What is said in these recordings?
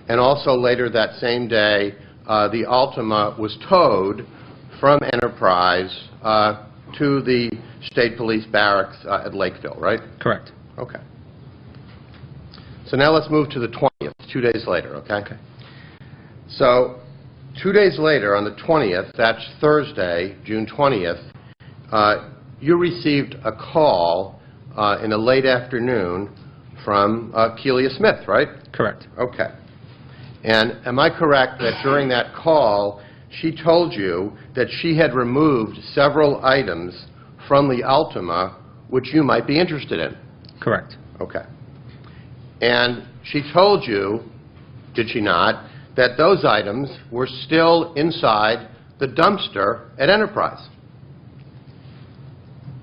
And also later that same day, the Altima was towed from Enterprise to the State Police Barracks at Lakeville, right? Correct. Okay. So now let's move to the 20th, 2 days later, okay? Okay. So 2 days later, on the 20th, that's Thursday, June 20th, you received a call in the late afternoon from Kelia Smith, right? Correct. Okay. And am I correct that during that call, she told you that she had removed several items from the Altima which you might be interested in? Correct. Okay. And she told you, did she not, that those items were still inside the dumpster at Enterprise?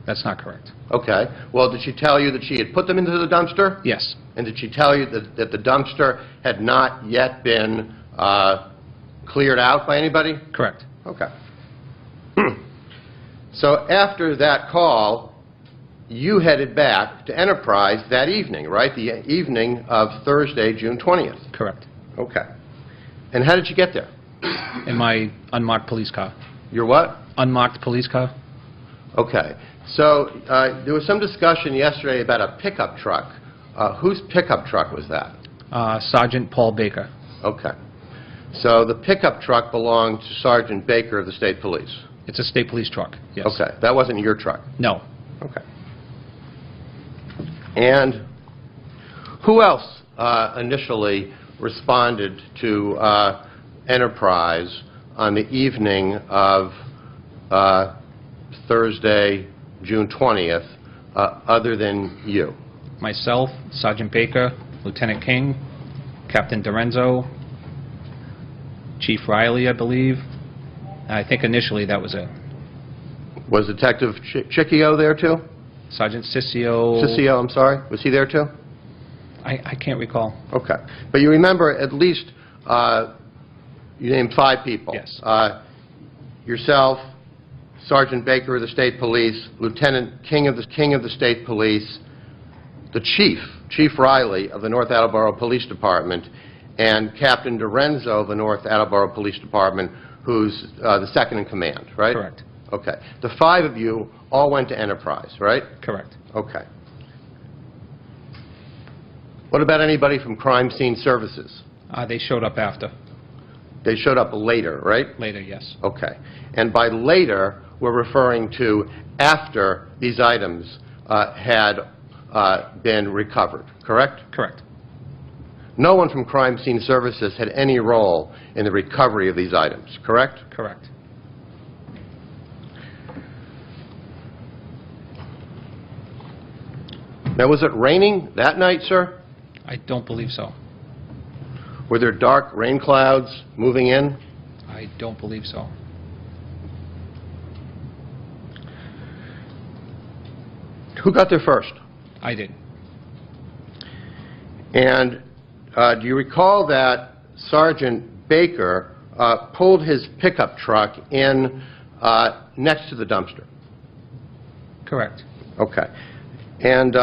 That's not correct. Okay. Well, did she tell you that she had put them into the dumpster? Yes. And did she tell you that the dumpster had not yet been cleared out by anybody? Correct. Okay. So after that call, you headed back to Enterprise that evening, right? The evening of Thursday, June 20th. Correct. Okay. And how did you get there? In my unmarked police car. Your what? Unmarked police car? Okay. So there was some discussion yesterday about a pickup truck. Whose pickup truck was that? Sergeant Paul Baker. Okay. So the pickup truck belonged to Sergeant Baker of the State Police? It's a state police truck, yes. Okay. That wasn't your truck? No. Okay. And who else initially responded to Enterprise on the evening of Thursday, June 20th, other than you? Myself, Sergeant Baker, Lieutenant King, Captain Dorenzo, Chief Riley, I believe. I think initially that was it. Was Detective Chicchio there too? Sergeant Ciccio. Ciccio, I'm sorry. Was he there too? I can't recall. Okay. But you remember at least, you named 5 people. Yes. Yourself, Sergeant Baker of the State Police, Lieutenant King of the State Police, the Chief Riley of the North Attleboro Police Department, and Captain Dorenzo of the North Attleboro Police Department, who's the second in command, right? Correct. Okay. The 5 of you all went to Enterprise, right? Correct. Okay. What about anybody from Crime Scene Services? They showed up after. They showed up later, right? Later, yes. Okay. And by later, we're referring to after these items had been recovered, correct? Correct. No one from Crime Scene Services had any role in the recovery of these items, correct? Correct. Now, was it raining that night, sir? I don't believe so. Were there dark rain clouds moving in? I don't believe so. Who got there first? I did. And do you recall that Sergeant Baker pulled his pickup truck in next to the dumpster? Correct. Okay. And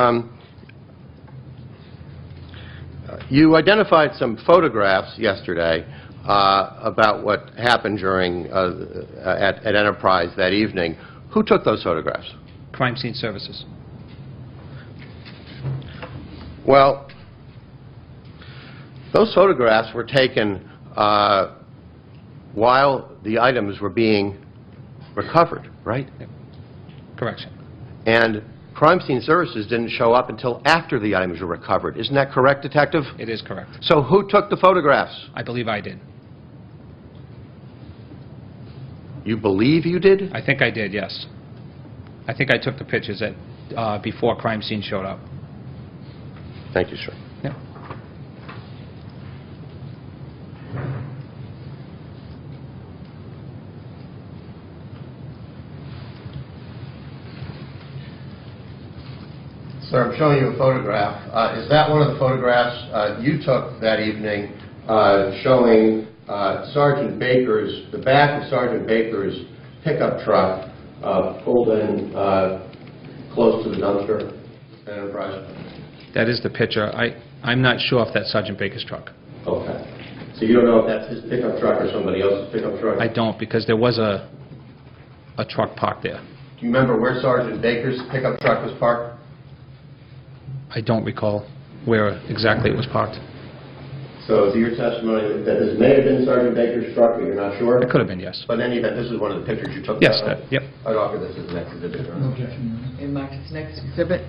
you identified some photographs yesterday about what happened during at Enterprise that evening. Who took those photographs? Crime Scene Services. Well, those photographs were taken while the items were being recovered, right? Correction. And Crime Scene Services didn't show up until after the items were recovered. Isn't that correct, Detective? It is correct. So who took the photographs? I believe I did. You believe you did? I think I did, yes. I think I took the pictures at before Crime Scene showed up. Thank you, sir. Yeah. Sir, I'm showing you a photograph. Is that one of the photographs you took that evening showing the back of Sergeant Baker's pickup truck pulled in close to the dumpster at Enterprise? That is the picture. I'm not sure if that's Sergeant Baker's truck. Okay. So you don't know if that's his pickup truck or somebody else's pickup truck? I don't, because there was a truck parked there. Do you remember where Sergeant Baker's pickup truck was parked? I don't recall where exactly it was parked. So is it your testimony that this may have been Sergeant Baker's truck, but you're not sure? It could have been, yes. But in any event, this is one of the pictures you took? Yes, of? yep. I'd offer this as an exhibit. Your Honor. No objection. It marked as next exhibit.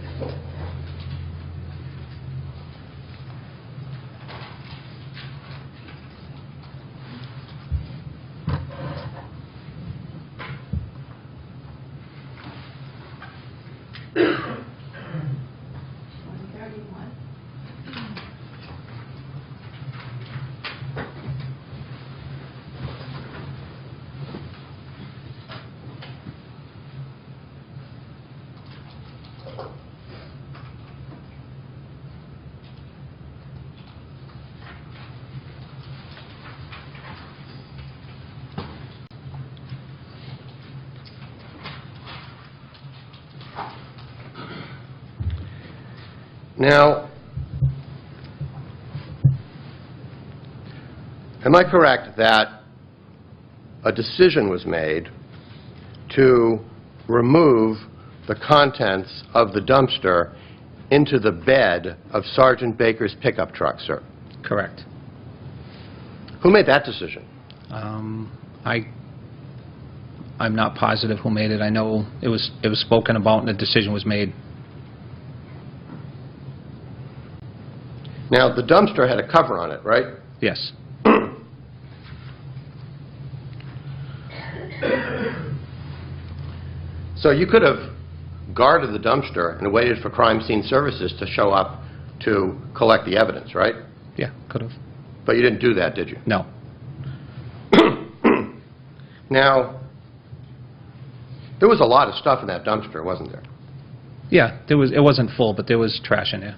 Now, am I correct that a decision was made to remove the contents of the dumpster into the bed of Sergeant Baker's pickup truck, sir? Correct. Who made that decision? I'm not positive who made it. I know it was spoken about and the decision was made. Now, the dumpster had a cover on it, right? Yes. So you could have guarded the dumpster and waited for crime scene services to show up to collect the evidence, right? Yeah, could have. But you didn't do that, did you? No. Now, there was a lot of stuff in that dumpster, wasn't there? Yeah, it wasn't full, but there was trash in there.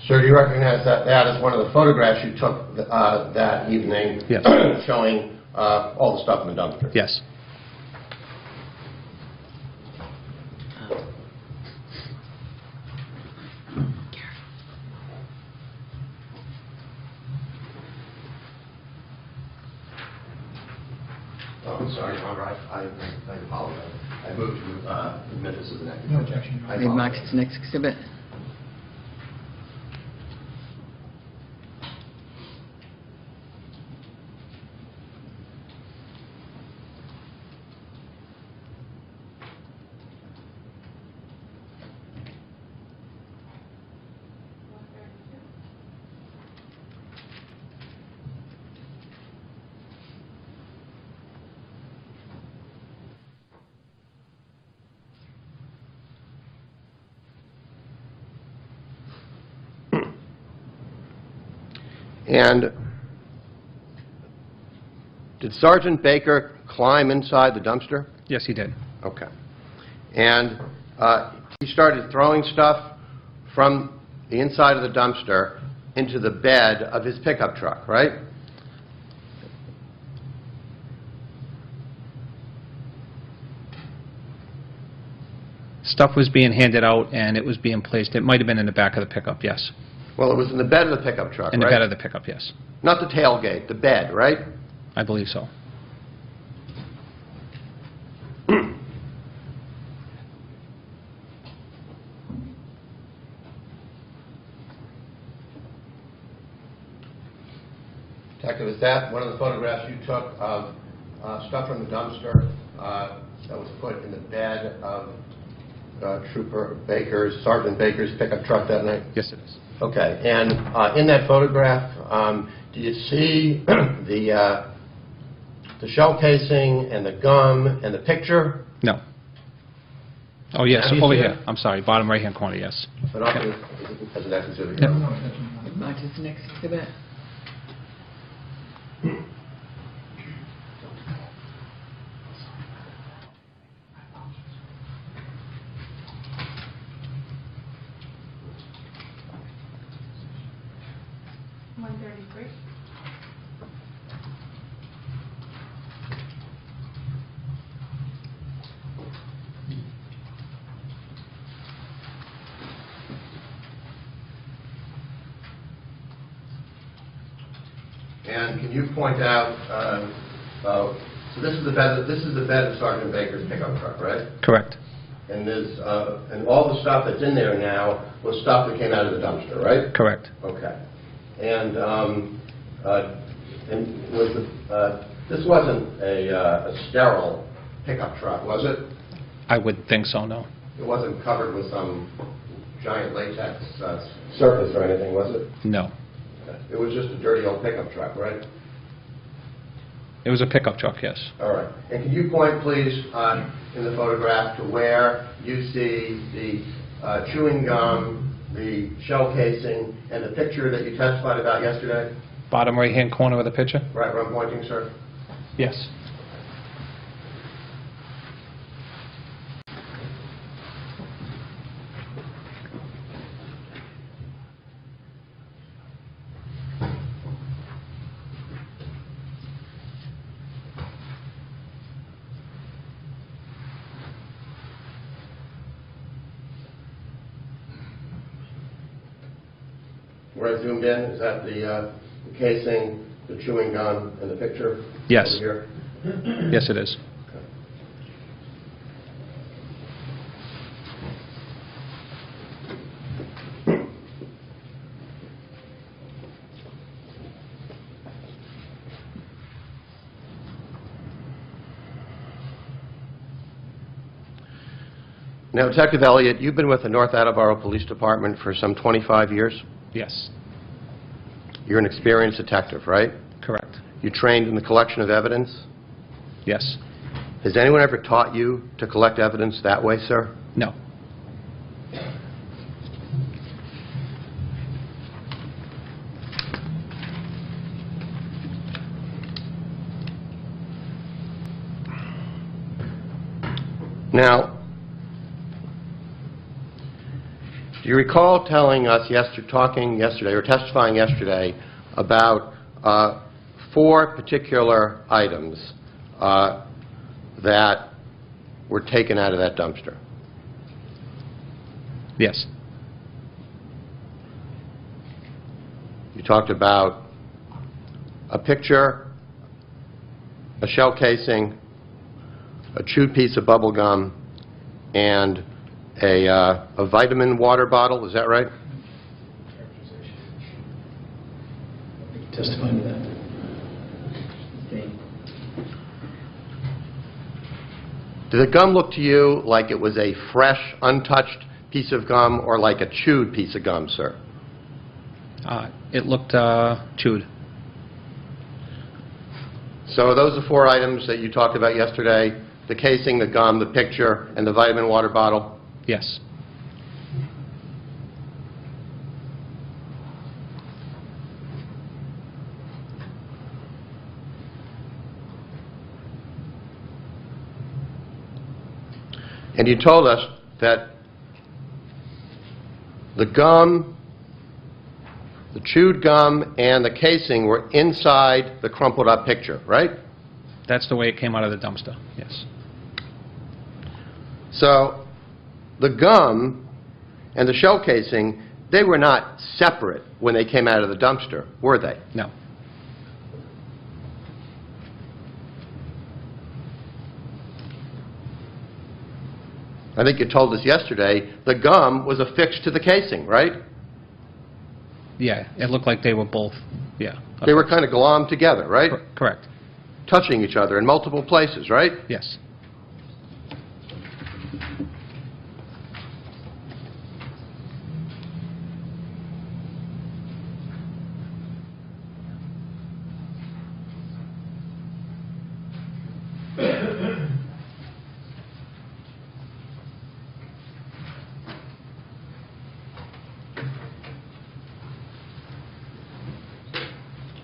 Sir, do you recognize that as one of the photographs you took that evening? Yes. Showing all the stuff in the dumpster? Yes. Oh, I'm sorry, Your Honor, I apologize. I moved to admit this as an exhibit. No objection. I It marked apologize. as next exhibit. And did Sergeant Baker climb inside the dumpster? Yes, he did. Okay. And he started throwing stuff from the inside of the dumpster into the bed of his pickup truck, right? Stuff was being handed out, and it was being placed. It might have been in the back of the pickup, yes. Well, it was in the bed of the pickup truck, In the right? bed of the pickup, yes. Not the tailgate, the bed, right? I believe so. Detective, is that one of the photographs you took of stuff from the dumpster that was put in the bed of Sergeant Baker's pickup truck that night? Yes, it is. Okay, and in that photograph, do you see the shell casing and the gum and the picture? No. Oh, yes, Have you over seen here. it? I'm sorry, bottom right-hand corner, yes. But not as an exhibit. Yep. No objection. It marked as next exhibit. 133. And can you point out, so this is the bed of Sergeant Baker's pickup truck, right? Correct. And there's, and all the stuff that's in there now was stuff that came out of the dumpster, right? Correct. Okay. And was this wasn't a sterile pickup truck, was it? I would think so, no. It wasn't covered with some giant latex surface or anything, was it? No. Okay. It was just a dirty old pickup truck, right? It was a pickup truck, yes. All right. And can you point, please, in the photograph to where you see the chewing gum, the shell casing, and the picture that you testified about yesterday? Bottom right-hand corner of the picture? Right where I'm pointing, sir? Yes. Where I zoomed in, is that the casing, the chewing gum, and the picture? Yes. Over here? Yes, it is. Okay. Now, Detective Elliott, you've been with the North Attleboro Police Department for some 25 years. Yes. You're an experienced detective, right? Correct. You trained in the collection of evidence. Yes. Has anyone ever taught you to collect evidence that way, sir? No. Now, do you recall telling us testifying yesterday about 4 particular items that were taken out of that dumpster? Yes. You talked about a picture, a shell casing, a chewed piece of bubble gum, and a vitamin water bottle. Is that right? Testifying to that. Okay. Did the gum look to you like it was a fresh, untouched piece of gum or like a chewed piece of gum, sir? It looked chewed. So those are 4 items that you talked about yesterday: the casing, the gum, the picture, and the vitamin water bottle? Yes. And you told us that the gum, the chewed gum, and the casing were inside the crumpled up picture, right? That's the way it came out of the dumpster. Yes. So the gum and the shell casing, they were not separate when they came out of the dumpster, were they? No. I think you told us yesterday the gum was affixed to the casing, right? Yeah, it looked like they were both, yeah. They were kind of glommed together, right? Correct. Touching each other in multiple places, right? Yes.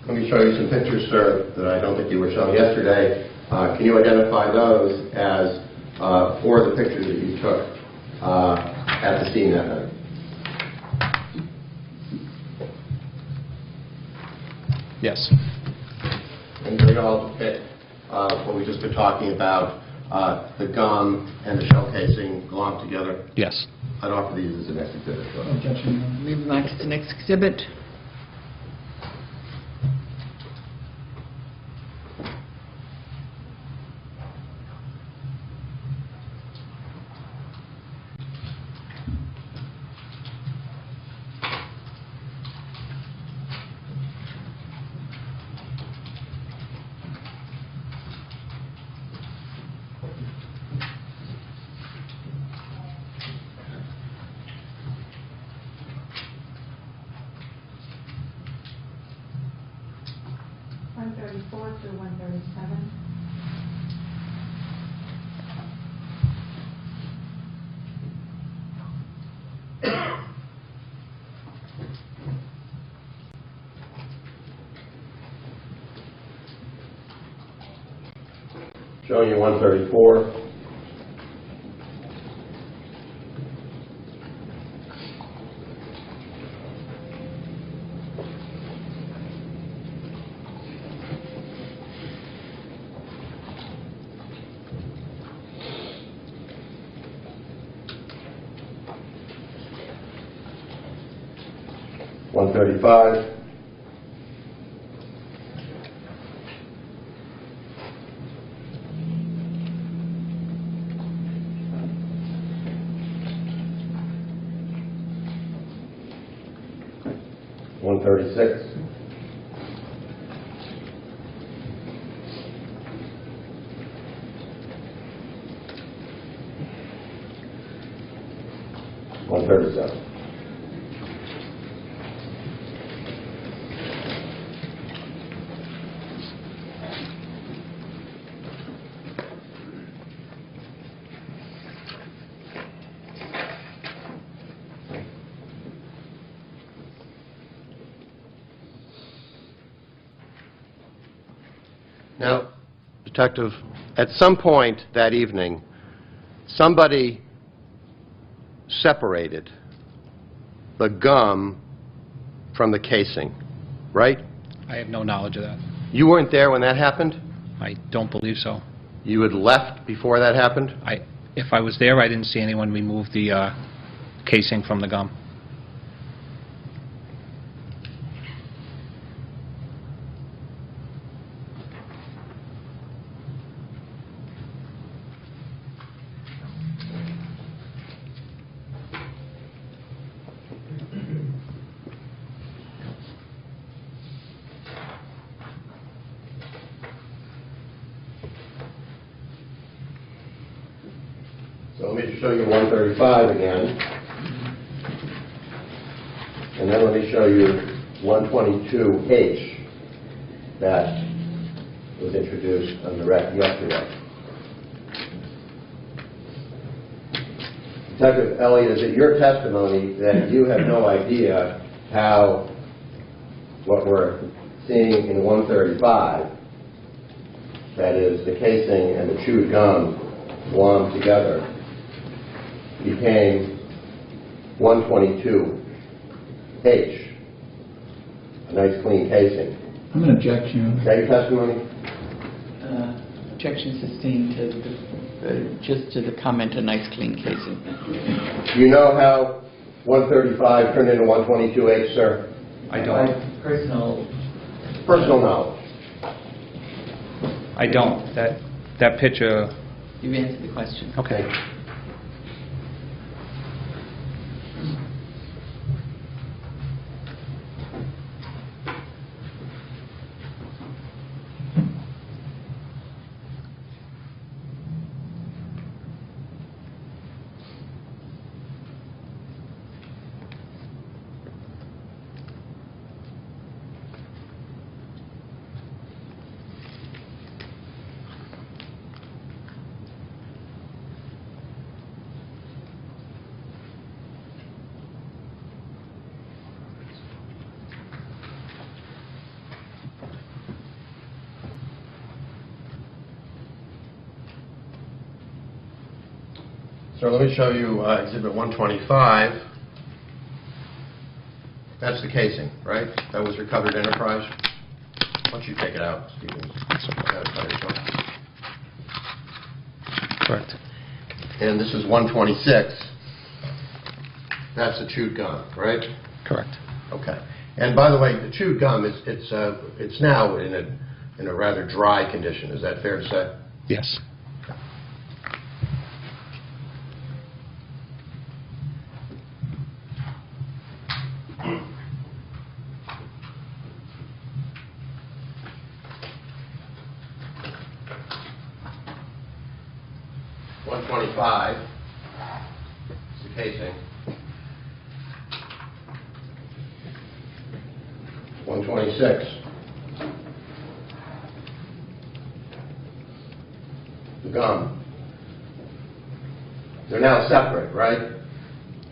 Let me show you some pictures, sir, that I don't think you were shown yesterday. Can you identify those as 4 of the pictures that you took at the scene that night? Yes. And they all depict what we've just been talking about, the gum and the shell casing belong together. Yes. I'd offer these as the next exhibit. Objection, Your Honor. Moving on to the next exhibit. through 137. Showing you 134. One 135. One 136. One 137. Now, Detective, at some point that evening, somebody separated the gum from the casing, right? I have no knowledge of that. You weren't there when that happened? I don't believe so. You had left before that happened? If I was there, I didn't see anyone remove the casing from the gum. So let me just show you 135 again. And then let me show you 122H that was introduced on the rec yesterday. Detective Elliott, is it your testimony that you have no idea how what we're seeing in 135, that is the casing and the chewed gum glommed together, became 122H, a nice clean casing? I'm going to object, Your Is Honor. that your testimony? Objection sustained to just to the comment, a nice clean casing. Do you know how 135 turned into 122H, sir? I don't. Personal. Personal knowledge. I don't. That picture... You've answered the question. Okay. So let me show you Exhibit 125. That's the casing, right? That was recovered enterprise. don't you take it out, Stevens? Correct. And this is 126. That's a chewed gum, right? Correct. Okay. And by the way, the chewed gum, it's now in a rather dry condition. Is that fair to say? Yes. .125 is the casing. 126. The gum. They're now separate, right?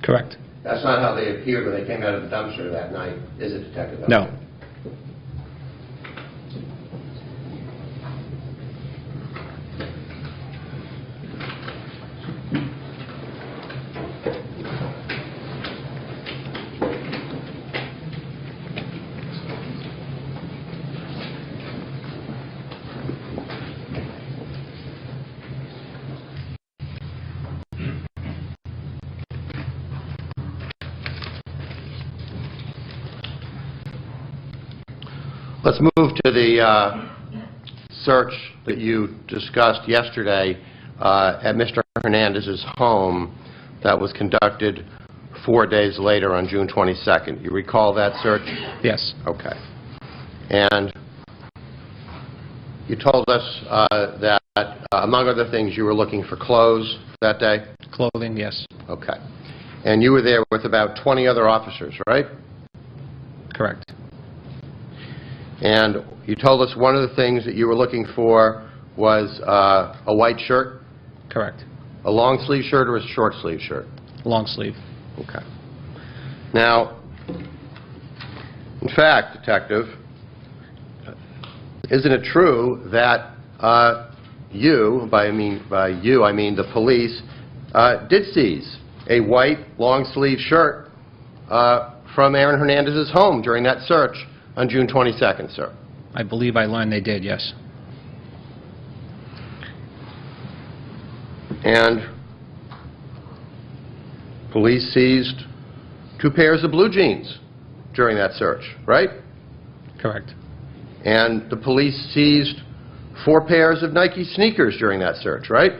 Correct. That's not how they appeared when they came out of the dumpster that night, is it, Detective? No. Let's move to the search that you discussed yesterday at Mr. Hernandez's home that was conducted 4 days later on June 22nd. You recall that search? Yes. Okay. And you told us that, among other things, you were looking for clothes that day? Clothing, yes. Okay. And you were there with about 20 other officers, right? Correct. And you told us one of the things that you were looking for was a white shirt? Correct. A long sleeve shirt or a short sleeve shirt? Long sleeve. Okay. Now, in fact, Detective, isn't it true that you, I mean the police, did seize a white long sleeve shirt from Aaron Hernandez's home during that search on June 22nd, sir? I believe I learned they did, yes. And police seized 2 pairs of blue jeans during that search, right? Correct. And the police seized 4 pairs of Nike sneakers during that search, right?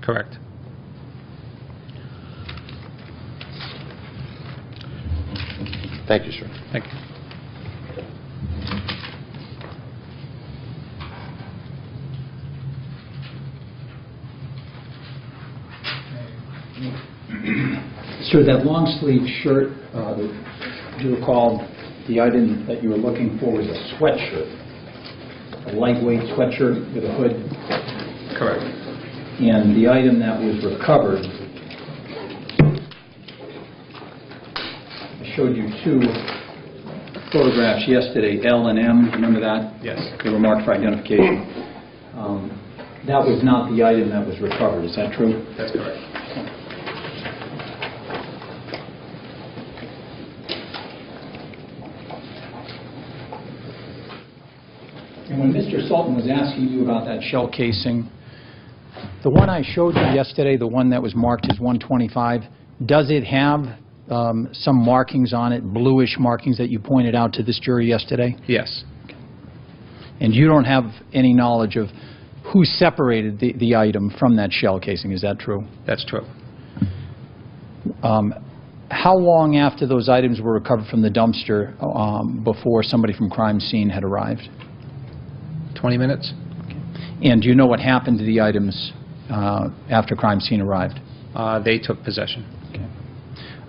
Correct. Thank you, sir. Thank you. Sir, that long sleeve shirt, do you recall the item that you were looking for was a sweatshirt, a lightweight sweatshirt with a hood? Correct. And the item that was recovered, I showed you 2 photographs yesterday, L and M, remember that? Yes. They were marked for identification. That was not the item that was recovered, is that true? That's correct. And when Mr. Sultan was asking you about that shell casing, the one I showed you yesterday, the one that was marked as 125, does it have some markings on it, bluish markings that you pointed out to this jury yesterday? Yes. And you don't have any knowledge of who separated the item from that shell casing, is that true? That's true. How long after those items were recovered from the dumpster before somebody from crime scene had arrived? 20 minutes? And do you know what happened to the items after crime scene arrived? They took possession. Okay.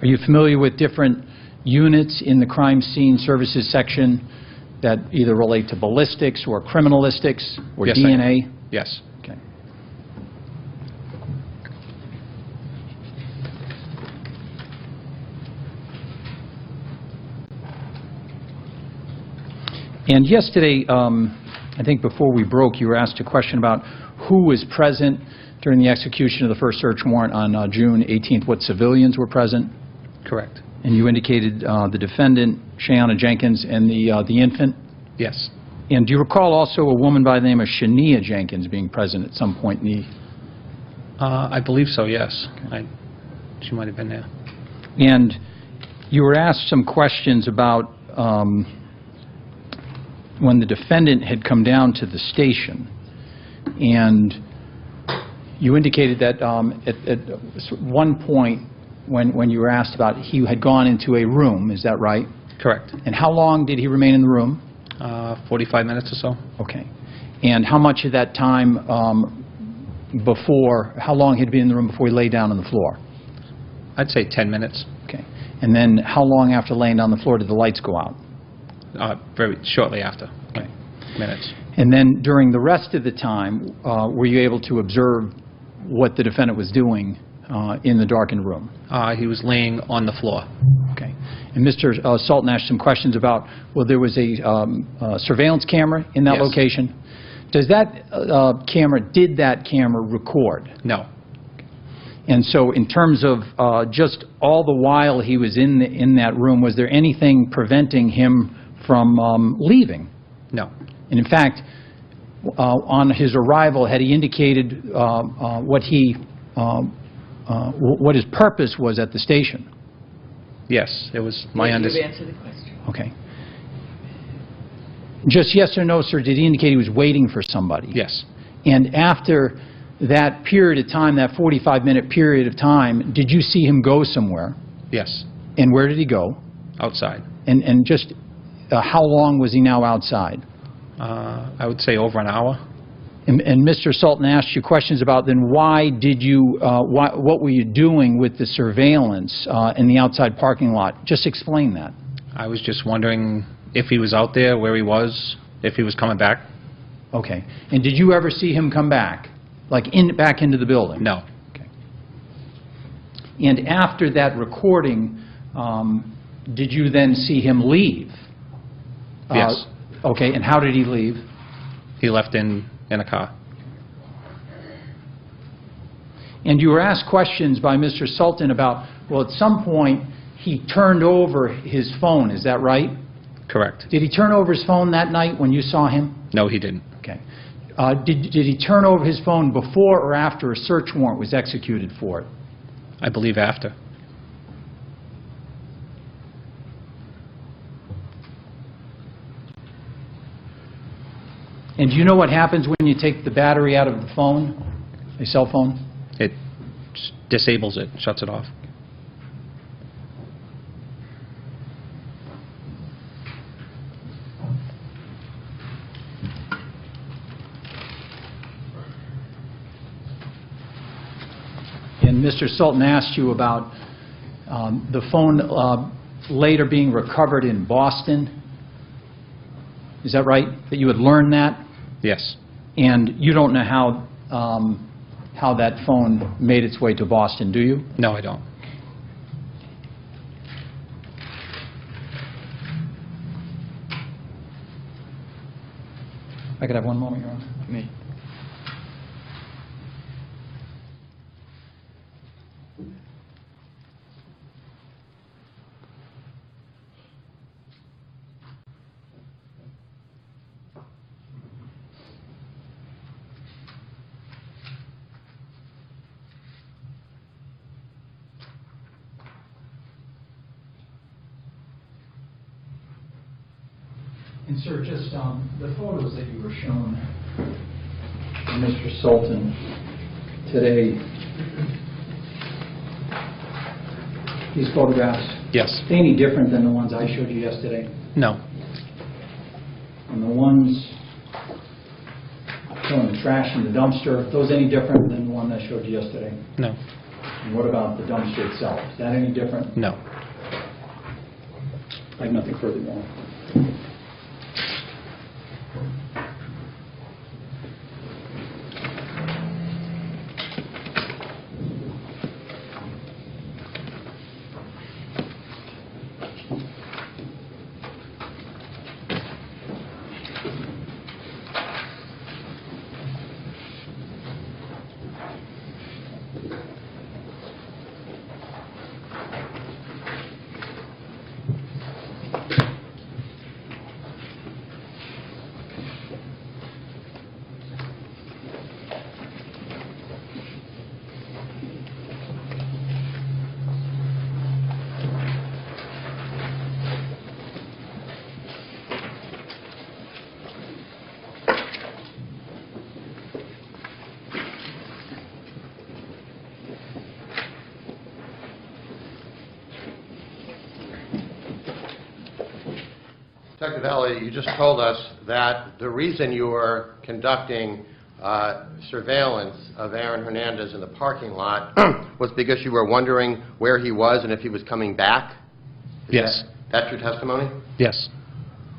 Are you familiar with different units in the crime scene services section that either relate to ballistics or criminalistics or Yes, I DNA? am. Yes. Okay. And yesterday, I think before we broke, you were asked a question about who was present during the execution of the first search warrant on June 18th, what civilians were present? Correct. And you indicated the defendant, Shayana Jenkins, and the infant? Yes. And do you recall also a woman by the name of Shania Jenkins being present at some point in the... I believe so, yes. She might have been there. And you were asked some questions about when the defendant had come down to the station, and you indicated that at one point when you were asked about, he had gone into a room, is that right? Correct. And how long did he remain in the room? 45 minutes or so. Okay. And how much of that time how long had he been in the room before he lay down on the floor? I'd say 10 minutes. Okay. And then how long after laying down on the floor did the lights go out? Very shortly after. Okay. Minutes. And then during the rest of the time, were you able to observe what the defendant was doing in the darkened room? He was laying on the floor. Okay. And Mr. Sultan asked some questions about, well, there was a surveillance camera in that Yes. location. Did that camera record? No. And so in terms of just all the while he was in that room, was there anything preventing him from leaving? No. And in fact, on his arrival, had he indicated what his purpose was at the station? Yes, it was my You've understanding. answered the question. Okay. Just yes or no, sir, did he indicate he was waiting for somebody? Yes. And after that period of time, that 45-minute period of time, did you see him go somewhere? Yes. And where did he go? Outside. And just how long was he now outside? I would say over an hour. And Mr. Sultan asked you questions about then why did you, what were you doing with the surveillance in the outside parking lot? Just explain that. I was just wondering if he was out there, where he was, if he was coming back. Okay. And did you ever see him come back? Like back into the building? No. Okay. And after that recording, did you then see him leave? Yes. Okay. And how did he leave? He left in a car. And you were asked questions by Mr. Sultan about, well, at some point he turned over his phone. Is that right? Correct. Did he turn over his phone that night when you saw him? No, he didn't. Okay. Did he turn over his phone before or after a search warrant was executed for it? I believe after. And do you know what happens when you take the battery out of the phone, a cell phone? It disables it, shuts it off. And Mr. Sultan asked you about the phone later being recovered in Boston. Is that right? That you had learned that? Yes. And you don't know how that phone made its way to Boston, do you? No, I don't. I could have one moment, Your Honor. Me. And sir, just the photos that you were shown, Mr. Sultan, today, these photographs, Yes. are they any different than the ones I showed you yesterday? No. And the ones showing the trash in the dumpster, those any different than the one that I showed you yesterday? No. And what about the dumpster itself? Is that any different? No. I have nothing further, Your Honor. Detective Elliott, you just told us that the reason you were conducting surveillance of Aaron Hernandez in the parking lot was because you were wondering where he was and if he was coming back? Yes. That's your testimony? Yes.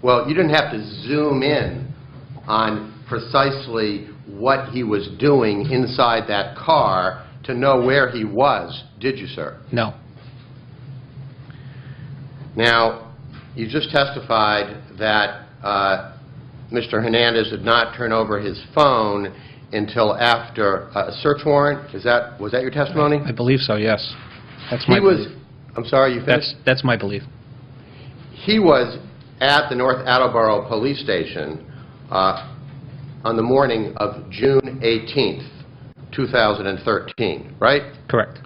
Well, you didn't have to zoom in on precisely what he was doing inside that car to know where he was, did you, sir? No. Now, you just testified that Mr. Hernandez did not turn over his phone until after a search warrant. Was that your testimony? I believe so, yes. That's my belief. I'm sorry, you finished? That's my belief. He was at the North Attleboro Police Station on the morning of June 18th, 2013, right? Correct.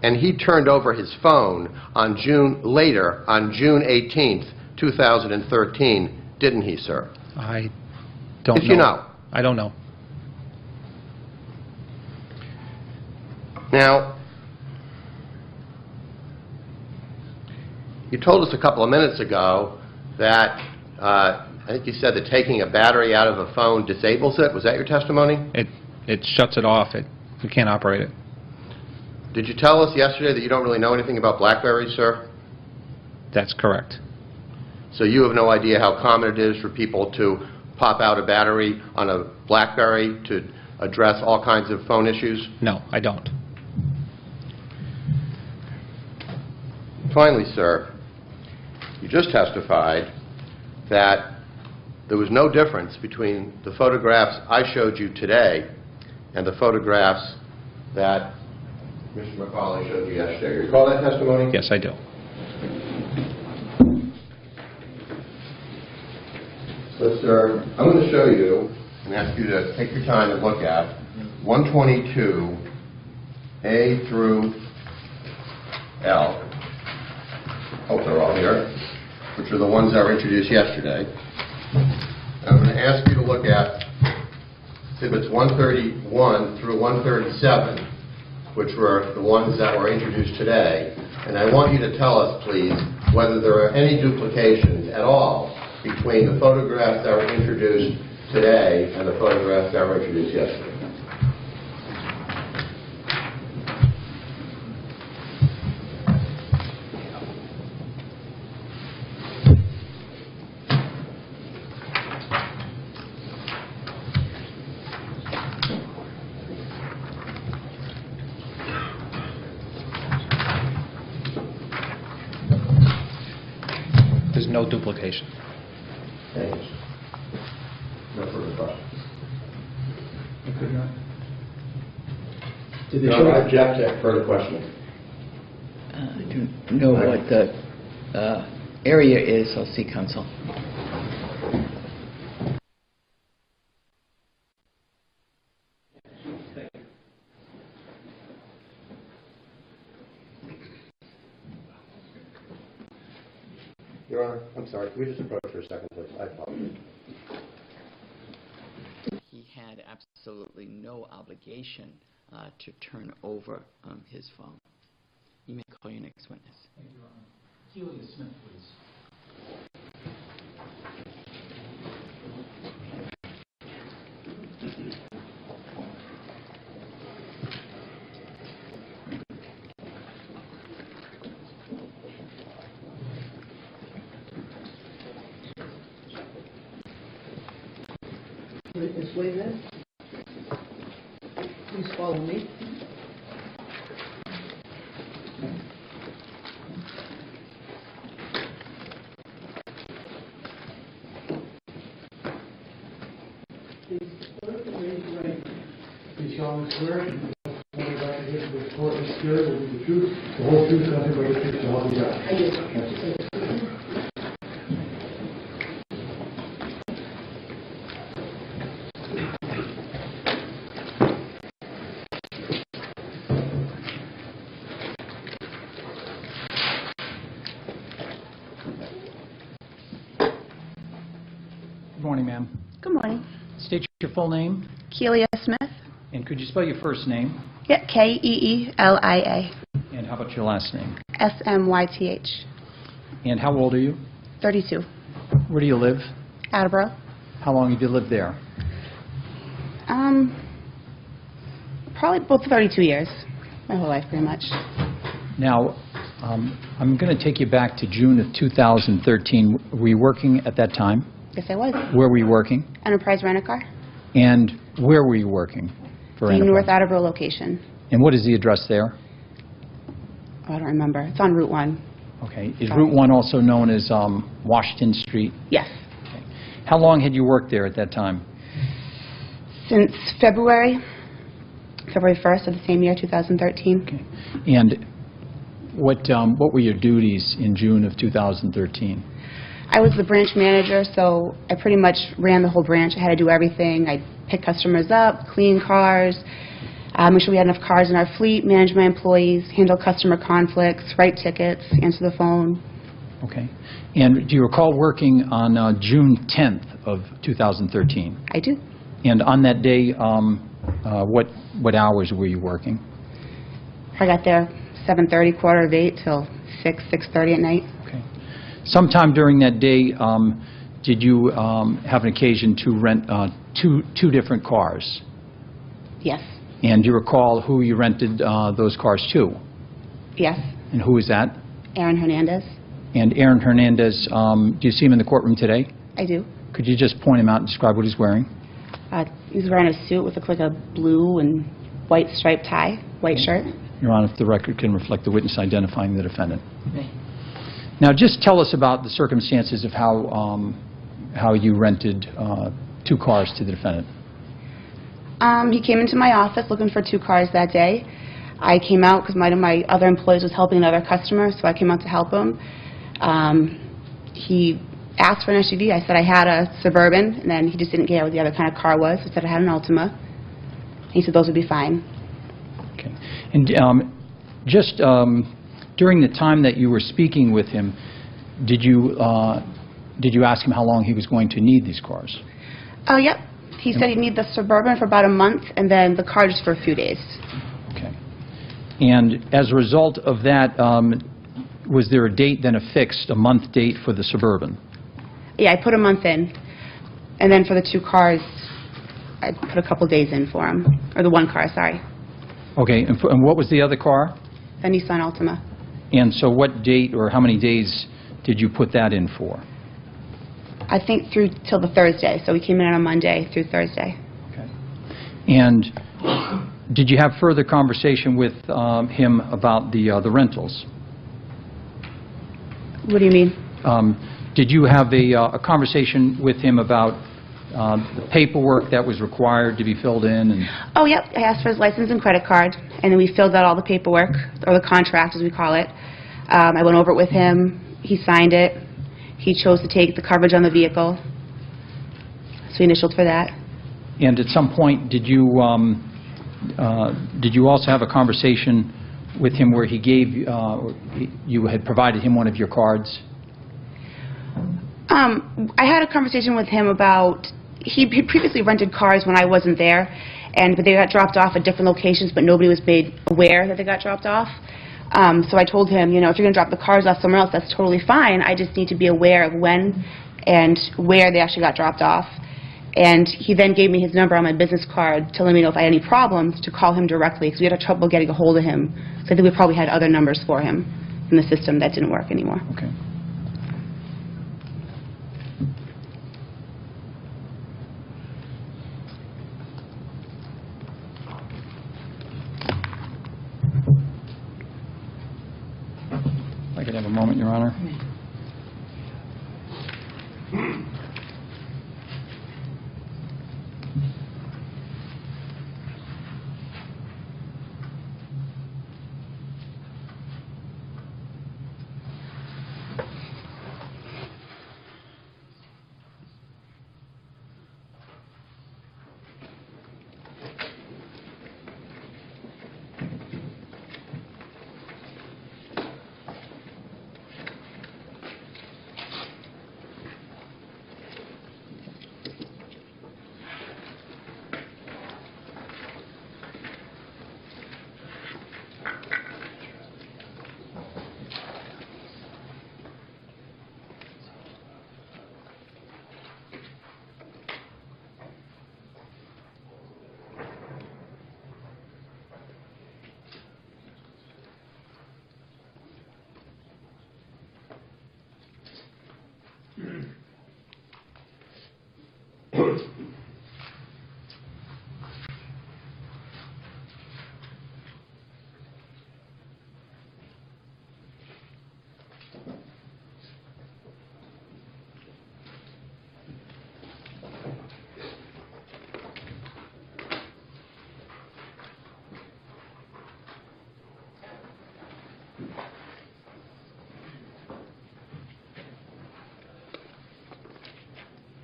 And he turned over his phone later on June 18th, 2013, didn't he, sir? I don't know. If you know. I don't know. Now, you told us a couple of minutes ago that, I think you said that taking a battery out of a phone disables it. Was that your testimony? It shuts it off. You can't operate it. Did you tell us yesterday that you don't really know anything about BlackBerries, sir? That's correct. So you have no idea how common it is for people to pop out a battery on a BlackBerry to address all kinds of phone issues? No, I don't. Finally, sir, you just testified that there was no difference between the photographs I showed you today and the photographs that Mr. McCauley showed you yesterday. You recall that testimony? Yes, I do. So, sir, I'm going to show you and ask you to take your time and look at 122 A through L. Hope they're all here, which are the ones that were introduced yesterday. I'm going to ask you to look at exhibits 131 through 137, which were the ones that were introduced today. And I want you to tell us, please, whether there are any duplications at all between the photographs that were introduced today and the photographs that were introduced yesterday. There's no duplication. Thank you. No further questions. Did they No, show I object to further questioning. I don't know what the area is. I'll see counsel. Your Honor, I'm sorry. Can we just approach for a second, please? I apologize. He had absolutely no obligation to turn over his phone. You may call your next witness. Thank you, Your Honor. Kelia Smith, please. Witness witness. Please follow me. Please raise your right hand. Please solemnly swear that the record of this court is pure, will be the truth, the whole truth, nothing but the truth, so help you God. I do. Good morning, ma'am. Good morning. State your full name, Kelia Smith. and could you spell your first name? Yeah, Keelia. And how about your last name? Smyth. And how old are you? 32. Where do you live? Attleboro. How long have you lived there? Probably both 32 years. My whole life, pretty much. Now, I'm going to take you back to June of 2013. Were you working at that time? Yes, I was. Where were you working? Enterprise Rent-A-Car. And where were you working for The Enterprise? North Attleboro location. And what is the address there? Oh, I don't remember. It's on Route 1. Okay. Is Route 1 also known as Washington Street? Yes. How long had you worked there at that time? Since February 1st of the same year, 2013. Okay. And what were your duties in June of 2013? I was the branch manager, so I pretty much ran the whole branch. I had to do everything. I pick customers up, clean cars, make sure we had enough cars in our fleet, manage my employees, handle customer conflicts, write tickets, answer the phone. Okay. And do you recall working on June 10th of 2013? I do. And on that day, what hours were you working? I got there 7:30, 7:45 till 6:30 at night. Okay. Sometime during that day, did you have an occasion to rent two different cars? Yes. And do you recall who you rented those cars to? Yes. And who was that? Aaron Hernandez. And Aaron Hernandez, do you see him in the courtroom today? I do. Could you just point him out and describe what he's wearing? He's wearing a suit with looks like a blue and white striped tie, white shirt. Your Honor, if the record can reflect the witness identifying the defendant. Now, just tell us about the circumstances of how you rented two cars to the defendant. He came into my office looking for two cars that day. I came out because one of my other employees was helping another customer, so I came out to help him. He asked for an SUV. I said I had a Suburban, and then he just didn't care what the other kind of car was. I said I had an Altima. He said those would be fine. Okay. And just during the time that you were speaking with him, did you ask him how long he was going to need these cars? Oh, yep. He said he'd need the Suburban for about a month, and then the car just for a few days. Okay. And as a result of that, was there a date then affixed, a month date for the Suburban? Yeah, I put a month in, and then for the two cars, I put a couple days in for him, or the one car, sorry, Okay. And what was the other car? the Nissan Altima. And so what date or how many days did you put that in for? I think through till the Thursday, so we came in on a Monday through Thursday. Okay. And did you have further conversation with him about the rentals? What do you mean? Did you have a conversation with him about the paperwork that was required to be filled in? And Oh, yep, I asked for his license and credit card, and then we filled out all the paperwork, or the contract as we call it. I went over it with him, he signed it, he chose to take the coverage on the vehicle, so we initialed for that. And at some point, did you also have a conversation with him where he gave you had provided him one of your cards? I had a conversation with him about, he previously rented cars when I wasn't there, but they got dropped off at different locations, but nobody was made aware that they got dropped off. So I told him, you know, if you're going to drop the cars off somewhere else, that's totally fine. I just need to be aware of when and where they actually got dropped off. And he then gave me his number on my business card, telling me, you know, if I had any problems, to call him directly, because we had trouble getting a hold of him. So I think we probably had other numbers for him in the system that didn't work anymore. Okay. If I could have a moment, Your Honor.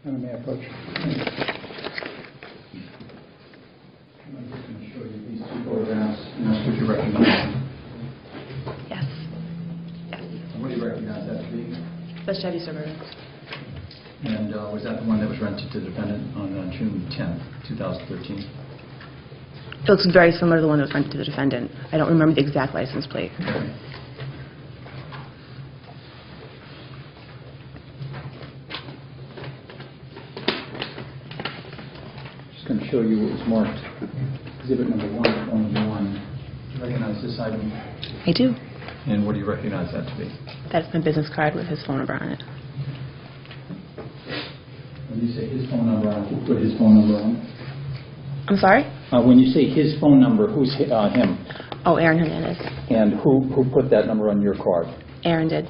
May I approach? I'm just going to show you these two photographs, and that's what you recognize. Yes. What do you recognize that to be? The Chevy Suburban. And was that the one that was rented to the defendant on June 10th, 2013? It looks very similar to the one that was rented to the defendant. I don't remember the exact license plate. Okay. Just going to show you what was marked. Exhibit number 1, only 1. Do you recognize this item? I do. And what do you recognize that to be? That's my business card with his phone number on it. When you say his phone number on, who put his phone number on? I'm sorry? When you say his phone number, who's him? Oh, Aaron Hernandez. And who put that number on your card? Aaron did.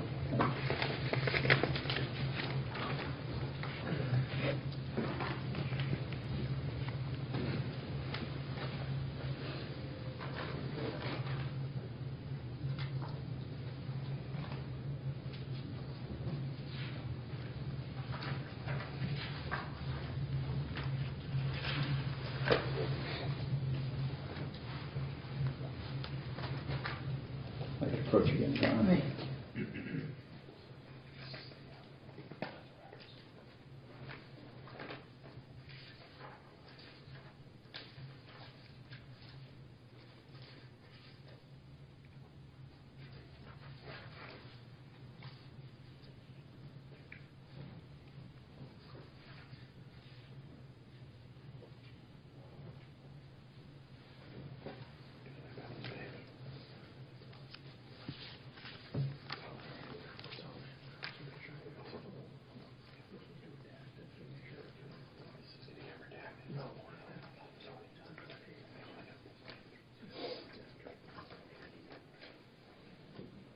I can approach again, John. Right.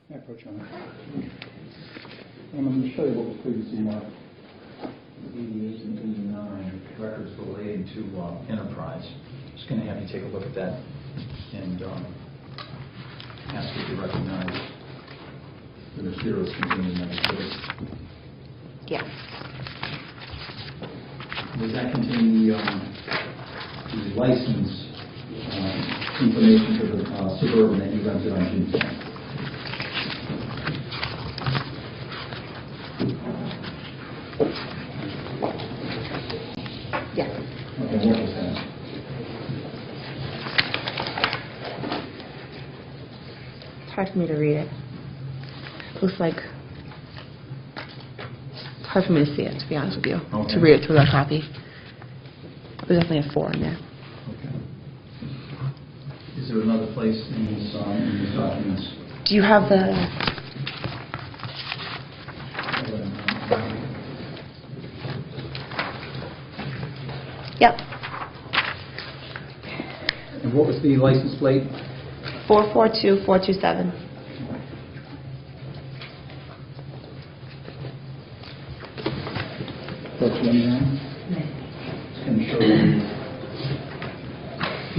I approach on it. And I'm going to show you what was previously marked. 88 and 89 records relating to enterprise. Just going to have you take a look at that and ask if you recognize the materials contained in that exhibit. Yeah. Does that contain the license information for the Suburban that you rented on June 10th? Yes. Okay, what was that? It's hard for me to read it. Looks like it's hard for me to see it, to be honest with you. Okay. To read it through that copy. There's definitely a 4 in there. Okay. Is there another place in these documents? Do you have the... Yep. And what was the license plate? 442427. Just going to show you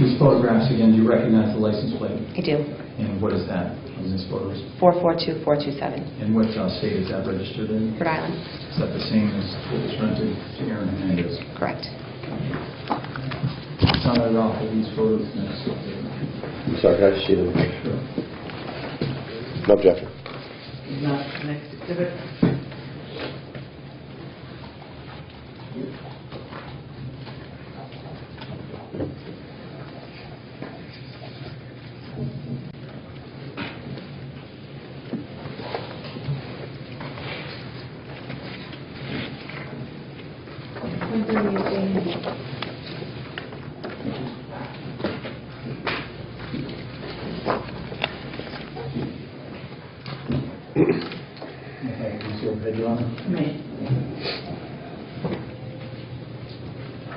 these photographs again. Do you recognize the license plate? I do. And what is that on these photos? 442427. And what state is that registered in? Rhode Island. Is that the same as what was rented to Aaron Hernandez? Correct. Sound it off of these photos next. I'm sorry, can I just see them? Sure. No objection. Next exhibit.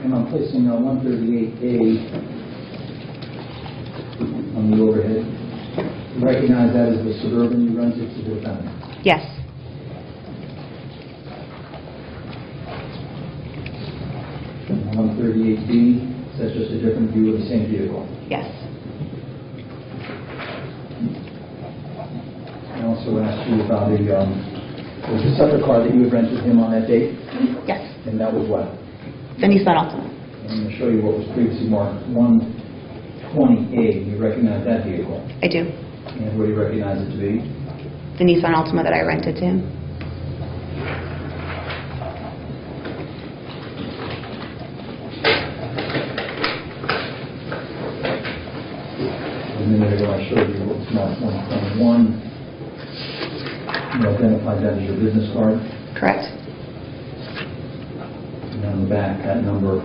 And I'm placing 138A on the overhead. You recognize that as the Suburban you rented to the defendant? Yes. And 138B, that's just a different view of the same vehicle. Yes. I also asked you about a separate car that you had rented him on that date. Yes. And that was what? The Nissan Altima. I'm going to show you what was previously marked 120A. You recognize that vehicle? I do. And what do you recognize it to be? The Nissan Altima that I rented to him. A minute ago, I showed you what was marked 121. You identified that as your business card. Correct. And on the back, that number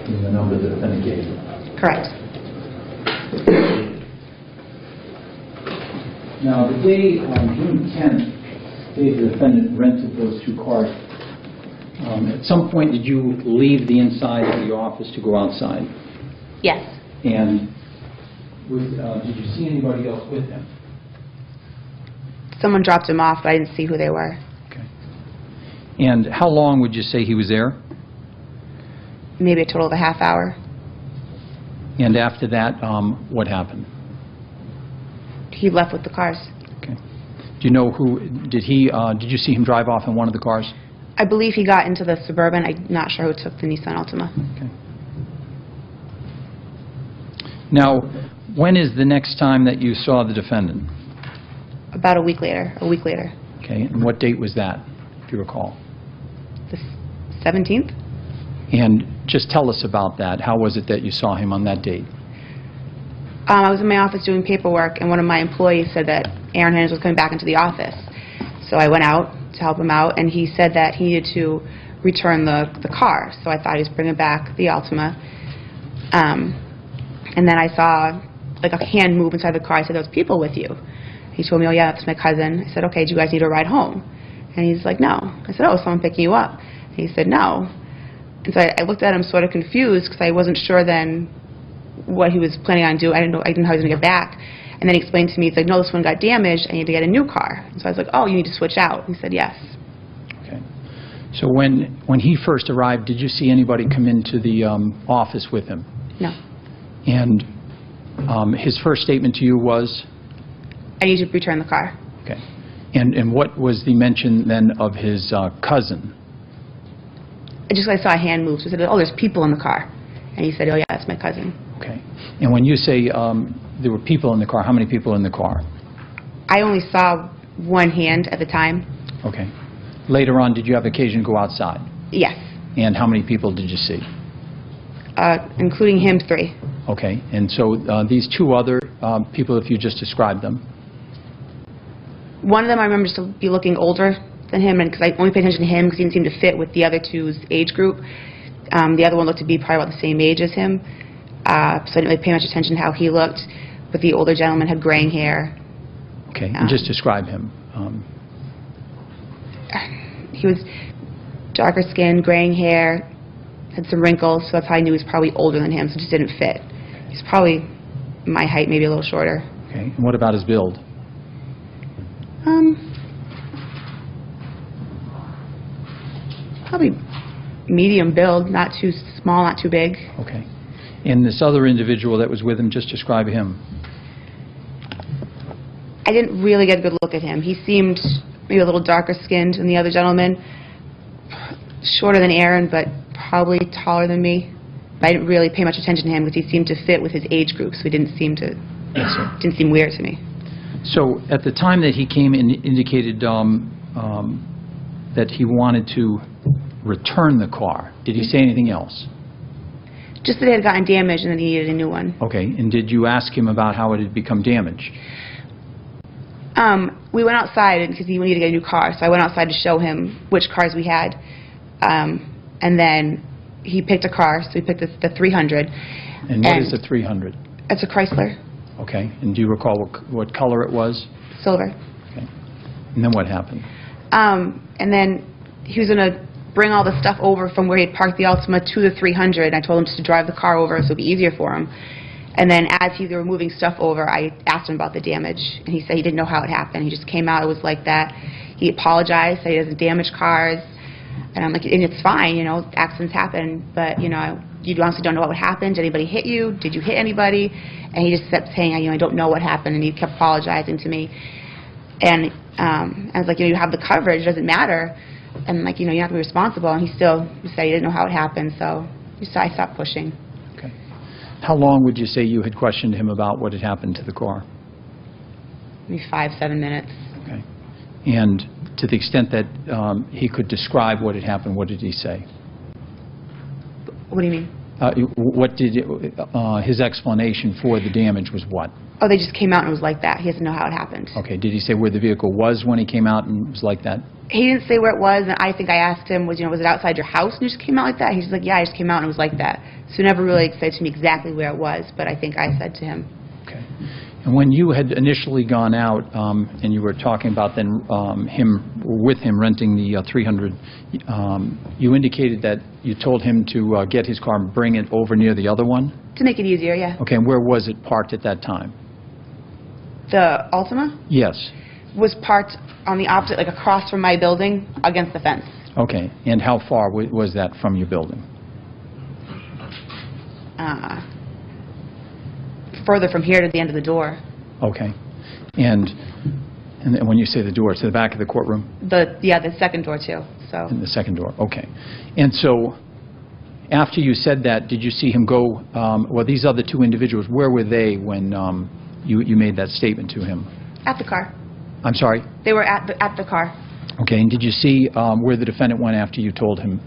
is the number the defendant gave you. Correct. Now, the day on June 10th, the day the defendant rented those two cars, at some point did you leave the inside of the office to go outside? Yes. And did you see anybody else with him? Someone dropped him off, but I didn't see who they were. Okay. And how long would you say he was there? Maybe a total of a half hour. And after that, what happened? He left with the cars. Okay. Do you know who, did you see him drive off in one of the cars? I believe he got into the Suburban. I'm not sure who took the Nissan Altima. Okay. Now, when is the next time that you saw the defendant? About a week later. Okay, and what date was that, if you recall? The 17th? And just tell us about that. How was it that you saw him on that date? I was in my office doing paperwork, and one of my employees said that Aaron Hernandez was coming back into the office. So I went out to help him out, and he said that he needed to return the car. So I thought he was bringing back the Altima. And then I saw like a hand move inside the car. I said, "There's people with you." He told me, "Oh yeah, that's my cousin." I said, "Okay, do you guys need a ride home?" And he's like, "No." I said, "Oh, someone picking you up?" And he said, "No." And so I looked at him sort of confused because I wasn't sure then what he was planning on doing. I didn't know how he was going to get back. And then he explained to me, he's like, "No, this one got damaged. I need to get a new car." And so I was like, "Oh, you need to switch out." He said, "Yes." Okay. So when he first arrived, did you see anybody come into the office with him? No. And his first statement to you was? I need to return the car. Okay. And what was the mention then of his cousin? I saw a hand move. So I said, "Oh, there's people in the car." And he said, "Oh yeah, that's my cousin." Okay. And when you say there were people in the car, how many people in the car? I only saw one hand at the time. Okay. Later on, did you have occasion to go outside? Yes. And how many people did you see? Including him, 3. Okay. And so these two other people, if you just described them? One of them I remember to be looking older than him, and because I only paid attention to him because he didn't seem to fit with the other two's age group. The other one looked to be probably about the same age as him, so I didn't really pay much attention to how he looked. But the older gentleman had graying hair. Okay. And just describe him. He was darker skin, graying hair, had some wrinkles, so that's how I knew he was probably older than him, so it just didn't fit. He's probably my height, maybe a little shorter. Okay. And what about his build? Probably medium build, not too small, not too big. Okay. And this other individual that was with him, just describe him. I didn't really get a good look at him. He seemed maybe a little darker skinned than the other gentleman. Shorter than Aaron, but probably taller than me. But I didn't really pay much attention to him because he seemed to fit with his age group, so he didn't seem didn't seem weird to me. So at the time that he came and indicated that he wanted to return the car, did he say anything else? Just that it had gotten damaged and that he needed a new one. Okay. And did you ask him about how it had become damaged? We went outside because he needed to get a new car, so I went outside to show him which cars we had. And then he picked a car, so he picked the 300. And what is the 300? It's a Chrysler, Okay. And do you recall what color it was? silver. Okay. And then what happened? And then he was going to bring all the stuff over from where he had parked the Altima to the 300. And I told him just to drive the car over so it would be easier for him. And then as they were moving stuff over, I asked him about the damage. And he said he didn't know how it happened. He just came out, it was like that. He apologized, said he doesn't damage cars. And I'm like, and it's fine, you know, accidents happen. But, you know, you honestly don't know what happened. Did anybody hit you? Did you hit anybody? And he just kept saying, you know, I don't know what happened. And he kept apologizing to me. And I was like, you know, you have the coverage. It doesn't matter. and like, you have to be responsible, and he still said he didn't know how it happened, so I stopped pushing. Okay. How long would you say you had questioned him about what had happened to the car? Maybe 5-7 minutes. Okay. And to the extent that he could describe what had happened, what did he say? What do you mean? What did his explanation for the damage was what? Oh, they just came out and it was like that. He doesn't know how it happened. Okay. Did he say where the vehicle was when he came out and it was like that? He didn't say where it was, and I think I asked him, was it outside your house and you just came out like that? He's like, yeah, I just came out and it was like that. So he never really said to me exactly where it was, but I think I said to him. Okay. And when you had initially gone out and you were talking about then with him renting the 300, you indicated that you told him to get his car and bring it over near the other one? To make it easier, yeah. Okay. And where was it parked at that time? The Altima Yes. was parked on the opposite, like across from my building, against the fence. Okay. And how far was that from your building? Further from here to the end of the door. Okay. And then when you say the door, to the back of the courtroom? The second door too. So In the second door. Okay. And so after you said that, did you see him go, well, these other two individuals, where were they when you made that statement to him? at the car. I'm sorry? They were at the car. Okay. And did you see where the defendant went after you told him,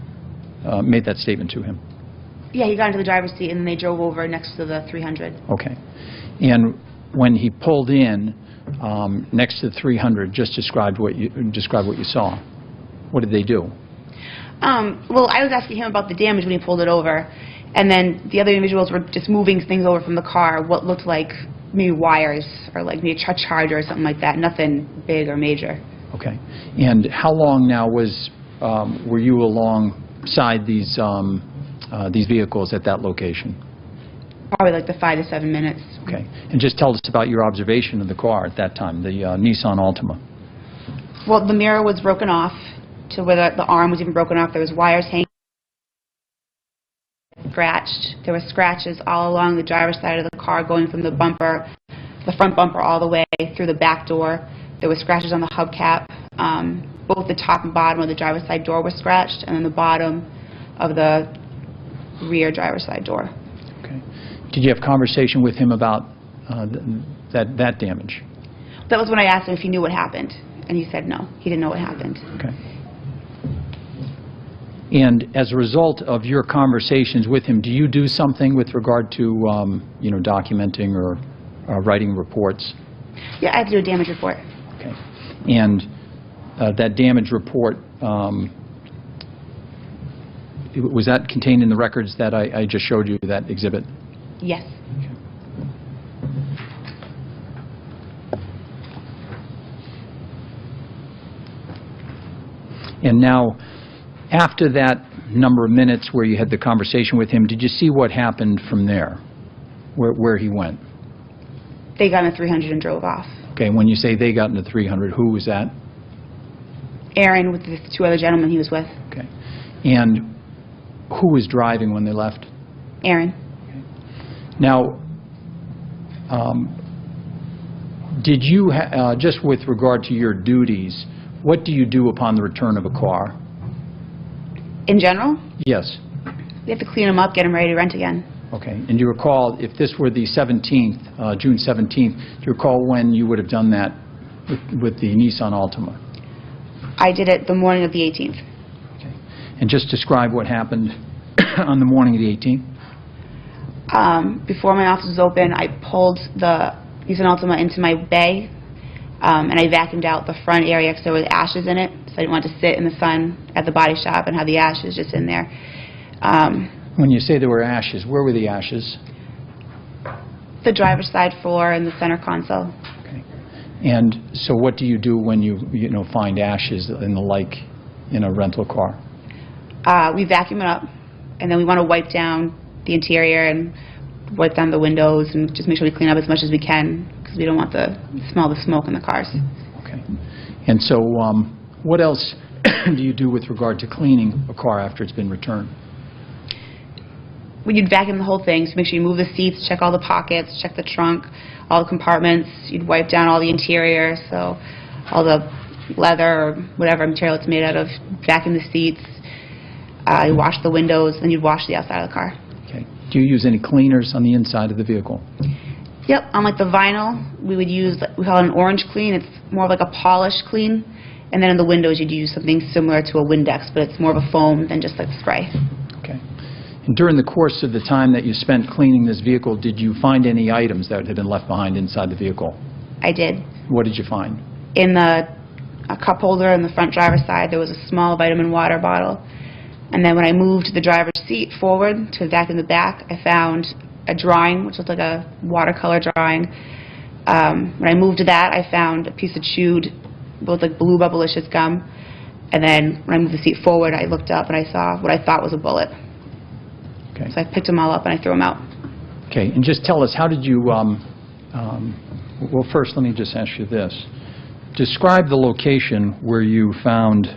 made that statement to him? Yeah, he got into the driver's seat and they drove over next to the 300. Okay. And when he pulled in next to the 300, just describe what you saw. What did they do? Well, I was asking him about the damage when he pulled it over, and then the other individuals were just moving things over from the car, what looked like maybe wires or like maybe a charger or something like that. Nothing big or major. Okay. And how long now were you alongside these vehicles at that location? Probably like the 5 to 7 minutes. Okay. And just tell us about your observation of the car at that time, the Nissan Altima. Well, the mirror was broken off to where the arm was even broken off. There was wires hanging, scratched. There were scratches all along the driver's side of the car, going from the bumper, the front bumper, all the way through the back door. There were scratches on the hubcap. Both the top and bottom of the driver's side door were scratched, and then the bottom of the rear driver's side door. Okay. Did you have conversation with him about that damage? That was when I asked him if he knew what happened, and he said no, he didn't know what happened. Okay. And as a result of your conversations with him, do you do something with regard to, documenting or writing reports? Yeah, I have to do a damage report. Okay. And that damage report, was that contained in the records that I just showed you, that exhibit? Yes. Okay. And now, after that number of minutes where you had the conversation with him, did you see what happened from there, where he went? They got in the 300 and drove off. Okay, when you say they got into 300, who was that? Aaron with the two other gentlemen he was with. Okay. And who was driving when they left? Aaron. Now, did you, just with regard to your duties, what do you do upon the return of a car? In general, Yes. we have to clean them up, get them ready to rent again. Okay. And do you recall, if this were the 17th, June 17th, do you recall when you would have done that with the Nissan Altima? I did it the morning of the 18th. Okay. And just describe what happened on the morning of the 18th. Before my office was open, I pulled the Nissan Altima into my bay, and I vacuumed out the front area because there was ashes in it, so I didn't want to sit in the sun at the body shop and have the ashes just in there. When you say there were ashes, where were the ashes? The driver's side floor and the center console. Okay. And so what do you do when you find ashes and the like in a rental car? We vacuum it up, and then we want to wipe down the interior and wipe down the windows and just make sure we clean up as much as we can because we don't want the smell of the smoke in the cars. Okay. And so what else do you do with regard to cleaning a car after it's been returned? You'd vacuum the whole thing, so make sure you move the seats, check all the pockets, check the trunk, all the compartments. You'd wipe down all the interior, so all the leather or whatever material it's made out of, vacuum the seats, you wash the windows, and you'd wash the outside of the car. Okay. Do you use any cleaners on the inside of the vehicle? Yep, on like the vinyl, we would use, we call it an orange clean. It's more of like a polished clean. And then in the windows, you'd use something similar to a Windex, but it's more of a foam than just like spray. Okay. And during the course of the time that you spent cleaning this vehicle, did you find any items that had been left behind inside the vehicle? I did. What did you find? In the cup holder on the front driver's side, there was a small vitamin water bottle. And then when I moved the driver's seat forward to vacuum the back, I found a drawing, which looked like a watercolor drawing. When I moved to that, I found a piece of chewed, both like blue bubblicious gum. And then when I moved the seat forward, I looked up and I saw what I thought was a bullet. Okay. So I picked them all up and I threw them out. Okay. And just tell us, how did you, well, first let me just ask you this. Describe the location where you found,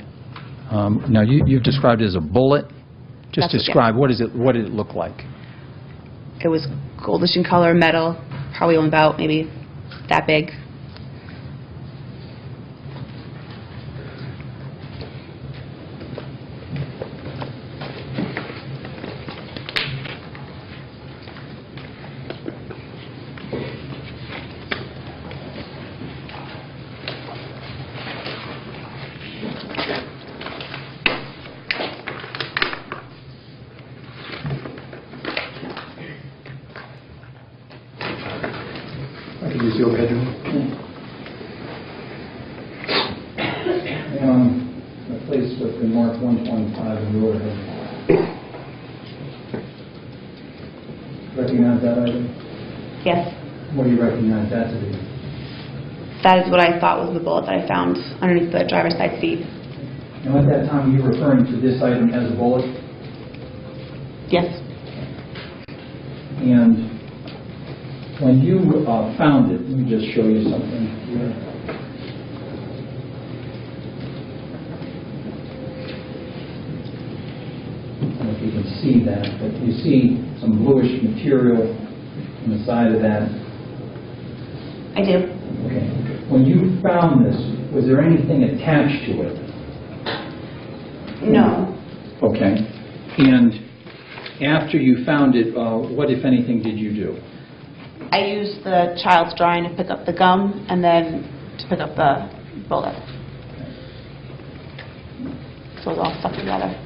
now you've described it as a bullet. Just describe, what did it look like? It was goldish in color, metal, probably only about maybe that big. I can use your bedroom. A place that's been marked 125 in the overhead. Recognize that item? Yes. What do you recognize that to be? That is what I thought was the bullet that I found underneath the driver's side seat. Now, at that time, you were referring to this item as a bullet? Yes. And when you found it, let me just show you something here. I don't know if you can see that, but you see some bluish material on the side of that. I do. Okay. When you found this, was there anything attached to it? No. Okay. And after you found it, what, if anything, did you do? I used the child's drawing to pick up the gum and then to pick up the bullet. So it was all stuck together.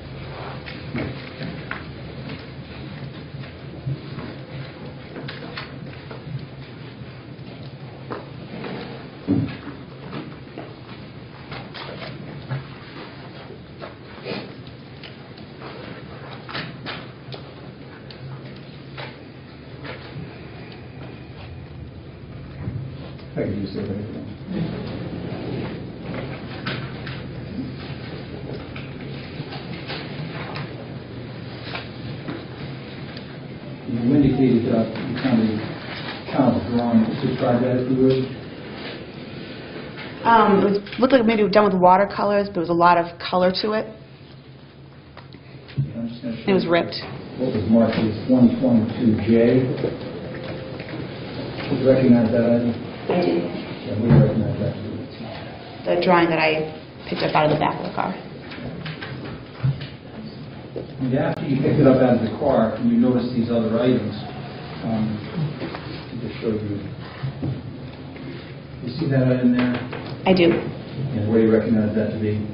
I can use it. You indicated that you found a child's drawing. Describe that if you would. It looked like maybe it was done with watercolors, but there was a lot of color to it. I'm just gonna show It was you ripped. What was marked as 122J. Do you recognize that item? I do. Yeah, we recognize that. The drawing that I picked up out of the back of the car. And after you picked it up out of the car, and you noticed these other items, I'll just show you. You see that item there? I do. And what do you recognize that to be?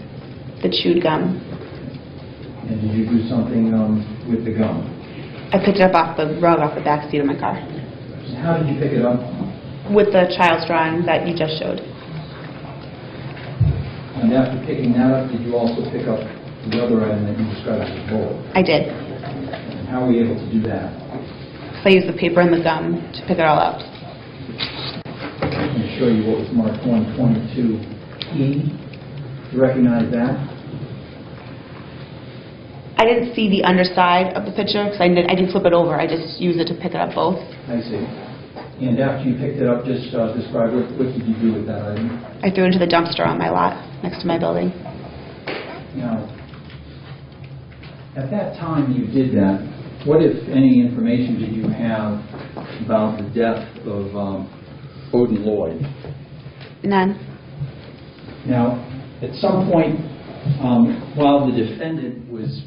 The chewed gum. And did you do something with the gum? I picked it up off the rug off the back seat of my car. And how did you pick it up? With the child's drawing that you just showed. And after picking that up, did you also pick up the other item that you described as a bullet? I did. And how were you able to do that? So I used the paper and the gum to pick it all out. I'm going to show you what was marked 122E. Do you recognize that? I didn't see the underside of the picture because I didn't flip it over. I just used it to pick it up both. I see. And after you picked it up, just describe what did you do with that item? I threw it into the dumpster on my lot next to my building. Now, at that time you did that, what, if any, information did you have about the death of Odin Lloyd? None. Now, at some point, while the defendant was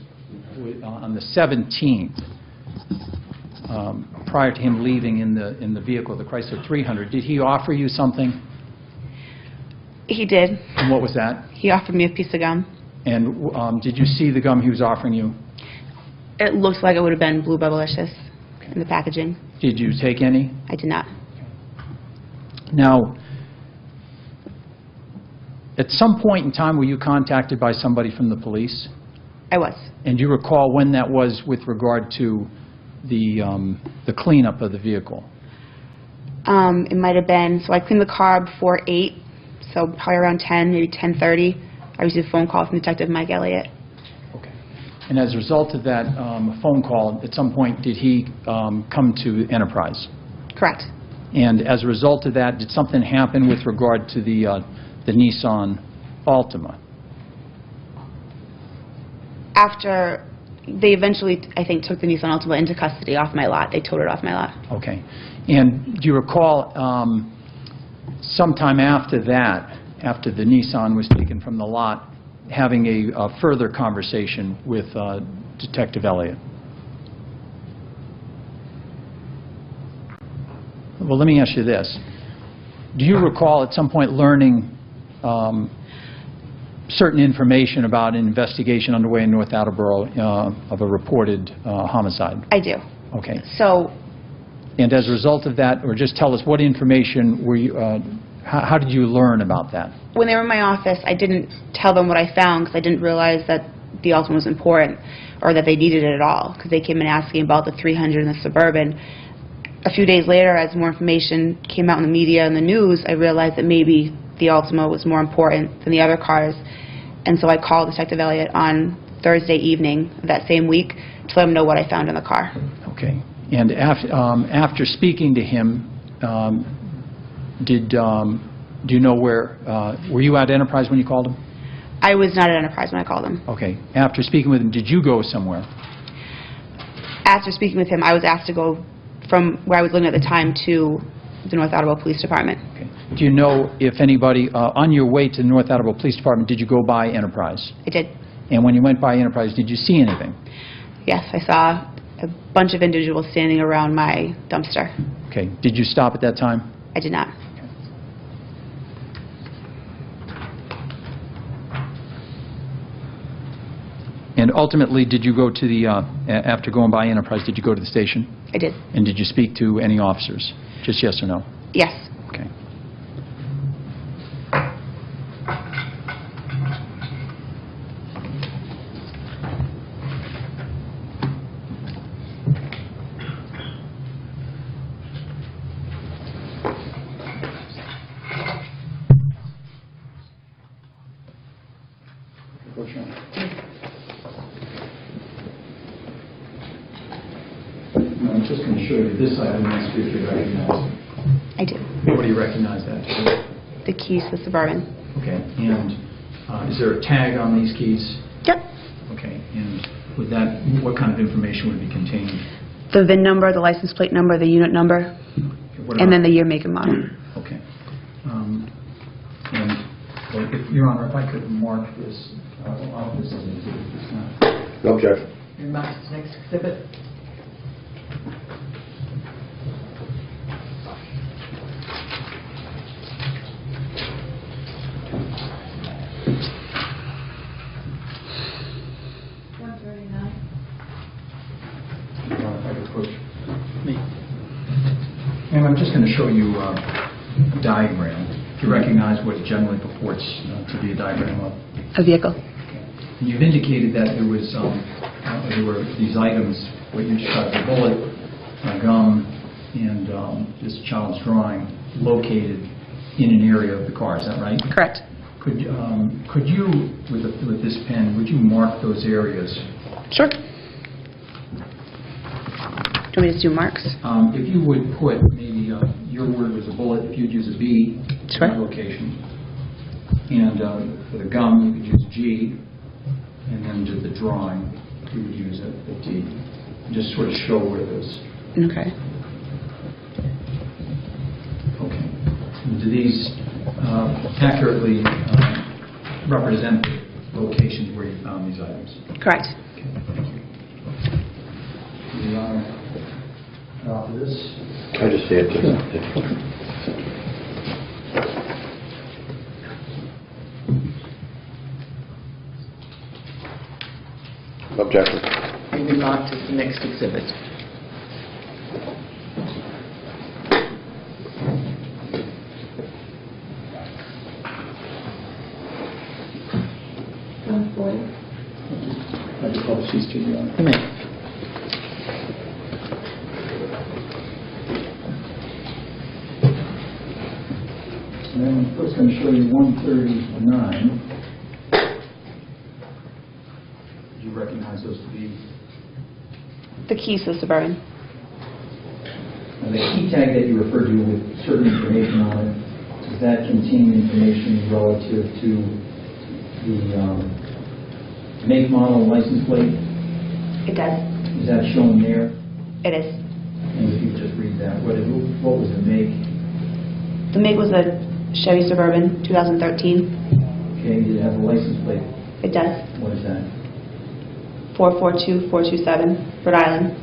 on the 17th, prior to him leaving in the vehicle, the Chrysler 300, did he offer you something? He did. And what was that? He offered me a piece of gum. And did you see the gum he was offering you? It looked like it would have been Blue Bubblicious in the packaging. Did you take any? I did not. Now, at some point in time, were you contacted by somebody from the police? I was. And do you recall when that was with regard to the cleanup of the vehicle? It might have been, so I cleaned the car before 8, so probably around 10, maybe 10:30. I received a phone call from Detective Mike Elliott. Okay. And as a result of that phone call, at some point, did he come to Enterprise? Correct. And as a result of that, did something happen with regard to the Nissan Altima? After they eventually, I think, took the Nissan Altima into custody off my lot. They towed it off my lot. Okay. And do you recall sometime after that, after the Nissan was taken from the lot, having a further conversation with Detective Elliott? Well, let me ask you this. Do you recall at some point learning certain information about an investigation underway in North Attleboro of a reported homicide? I do. Okay. So, And as a result of that, or just tell us what information were you, how did you learn about that? when they were in my office, I didn't tell them what I found because I didn't realize that the Altima was important or that they needed it at all, because they came in asking about the 300 and the Suburban. A few days later, as more information came out in the media and the news, I realized that maybe the Altima was more important than the other cars. And so I called Detective Elliott on Thursday evening of that same week to let him know what I found in the car. Okay. And after speaking to him, do you know where, were you at Enterprise when you called him? I was not at Enterprise when I called him. Okay. After speaking with him, did you go somewhere? After speaking with him, I was asked to go from where I was living at the time to the North Attleboro Police Department. Okay. Do you know if anybody, on your way to the North Attleboro Police Department, did you go by Enterprise? I did. And when you went by Enterprise, did you see anything? Yes, I saw a bunch of individuals standing around my dumpster. Okay. Did you stop at that time? I did not. And ultimately, did you go to the, after going by Enterprise, did you go to the station? I did. And did you speak to any officers? Just yes or no? Yes. Okay. I'm just going to show you this item and see if you recognize it. I do. What do you recognize that? The keys to the Suburban. Okay. And is there a tag on these keys? Yep. Okay. And would that, what kind of information would be contained? The VIN number, the license plate number, the unit number, What and then about- the year, make, and model. Okay. And well, if, Your Honor, if I could mark this off this as an exhibit, it's not. No objection. Next exhibit. Your Honor, if I could approach me. And I'm just going to show you a diagram. Do you recognize what it generally purports to be a diagram of? A vehicle. And you've indicated that there was there were these items, what you described, a bullet, a gum, and this child's drawing located in an area of the car. Is that right? Correct. Could you, with this pen, would you mark those areas? Sure. Do you want me to do marks? If you would put maybe your word was a bullet, if you'd use a B for Sure. that location, and for the gum you could use G, and then to the drawing you would use a D. Just sort of show where those. Okay. Okay. And do these accurately represent the locations where you found these items. Correct. Your Honor, after this. I just see it. Objection. Will be marked as the next exhibit. I just call the sheets to you, Your Honor. You may. And then I'm first going to show you 139. Did you recognize those to be? The keys to the Suburban. And the key tag that you referred to with certain information on it, does that contain information relative to the make, model, and license plate? It does. Is that shown there? It is. And if you could just read that, what was the make? The make was a Chevy Suburban 2013. Okay, did it have a license plate? It does. What is that? 442427, Rhode Island.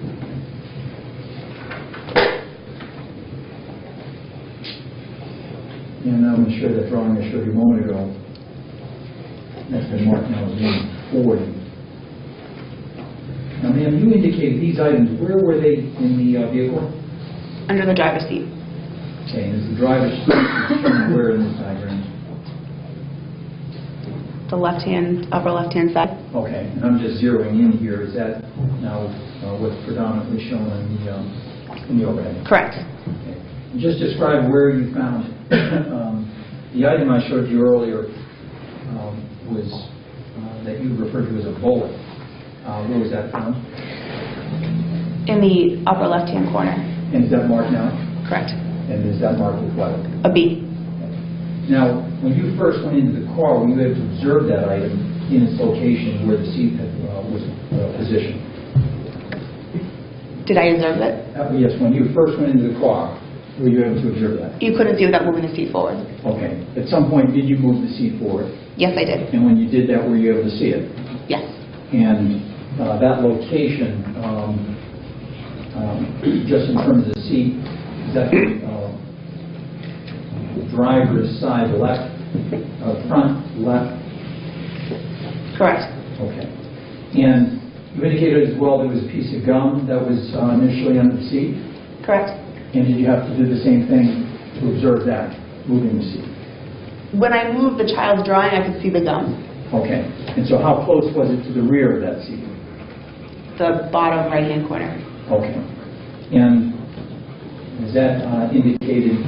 And I'm going to show that drawing I showed you a moment ago. That's been marked now as 140. Now, ma'am, you indicated these items, where were they in the vehicle? Under the driver's seat. Okay, and is the driver's seat shown where in this diagram? The upper left-hand side. Okay, and I'm just zeroing in here. Is that now what's predominantly shown in the overhead? Correct. Okay. And just describe where you found the item I showed you earlier was that you referred to as a bullet. Where was that found? In the upper left-hand corner. And is that marked now? Correct. And is that marked with what? A B. Now, when you first went into the car, were you able to observe that item in its location where the seat was positioned? Did I observe it? Yes, when you first went into the car, were you able to observe that? You couldn't see without moving the seat forward. Okay. At some point, did you move the seat forward? Yes, I did. And when you did that, were you able to see it? Yes. And that location, just in terms of the seat, is that the driver's side left, front left? Correct. Okay. And you indicated as well there was a piece of gum that was initially under the seat? Correct. And did you have to do the same thing to observe that, moving the seat? When I moved the child's drawing, I could see the gum. Okay. And so how close was it to the rear of that seat? The bottom right-hand corner. Okay. And is that indicated,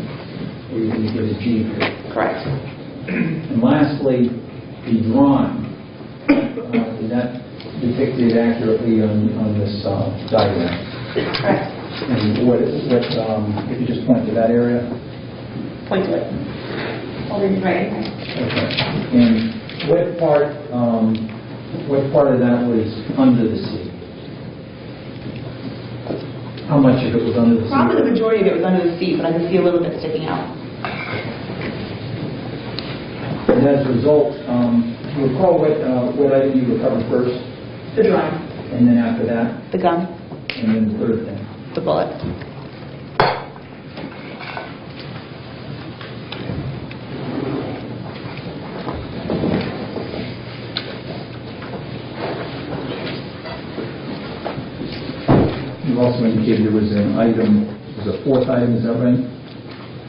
or you indicated G here? Correct. And lastly, the drawing, is that depicted accurately on this diagram? Correct. And what, if you just point to that area? Point to it. Over the right. Okay. And what part of that was under the seat? How much of it was under the seat? Probably the majority of it was under the seat, but I could see a little bit sticking out. And as a result, do you recall what item you recovered first? The drawing. And then after that? The gum. And then the third thing? The bullet. You also indicated there was an item, there was a fourth item, is that right?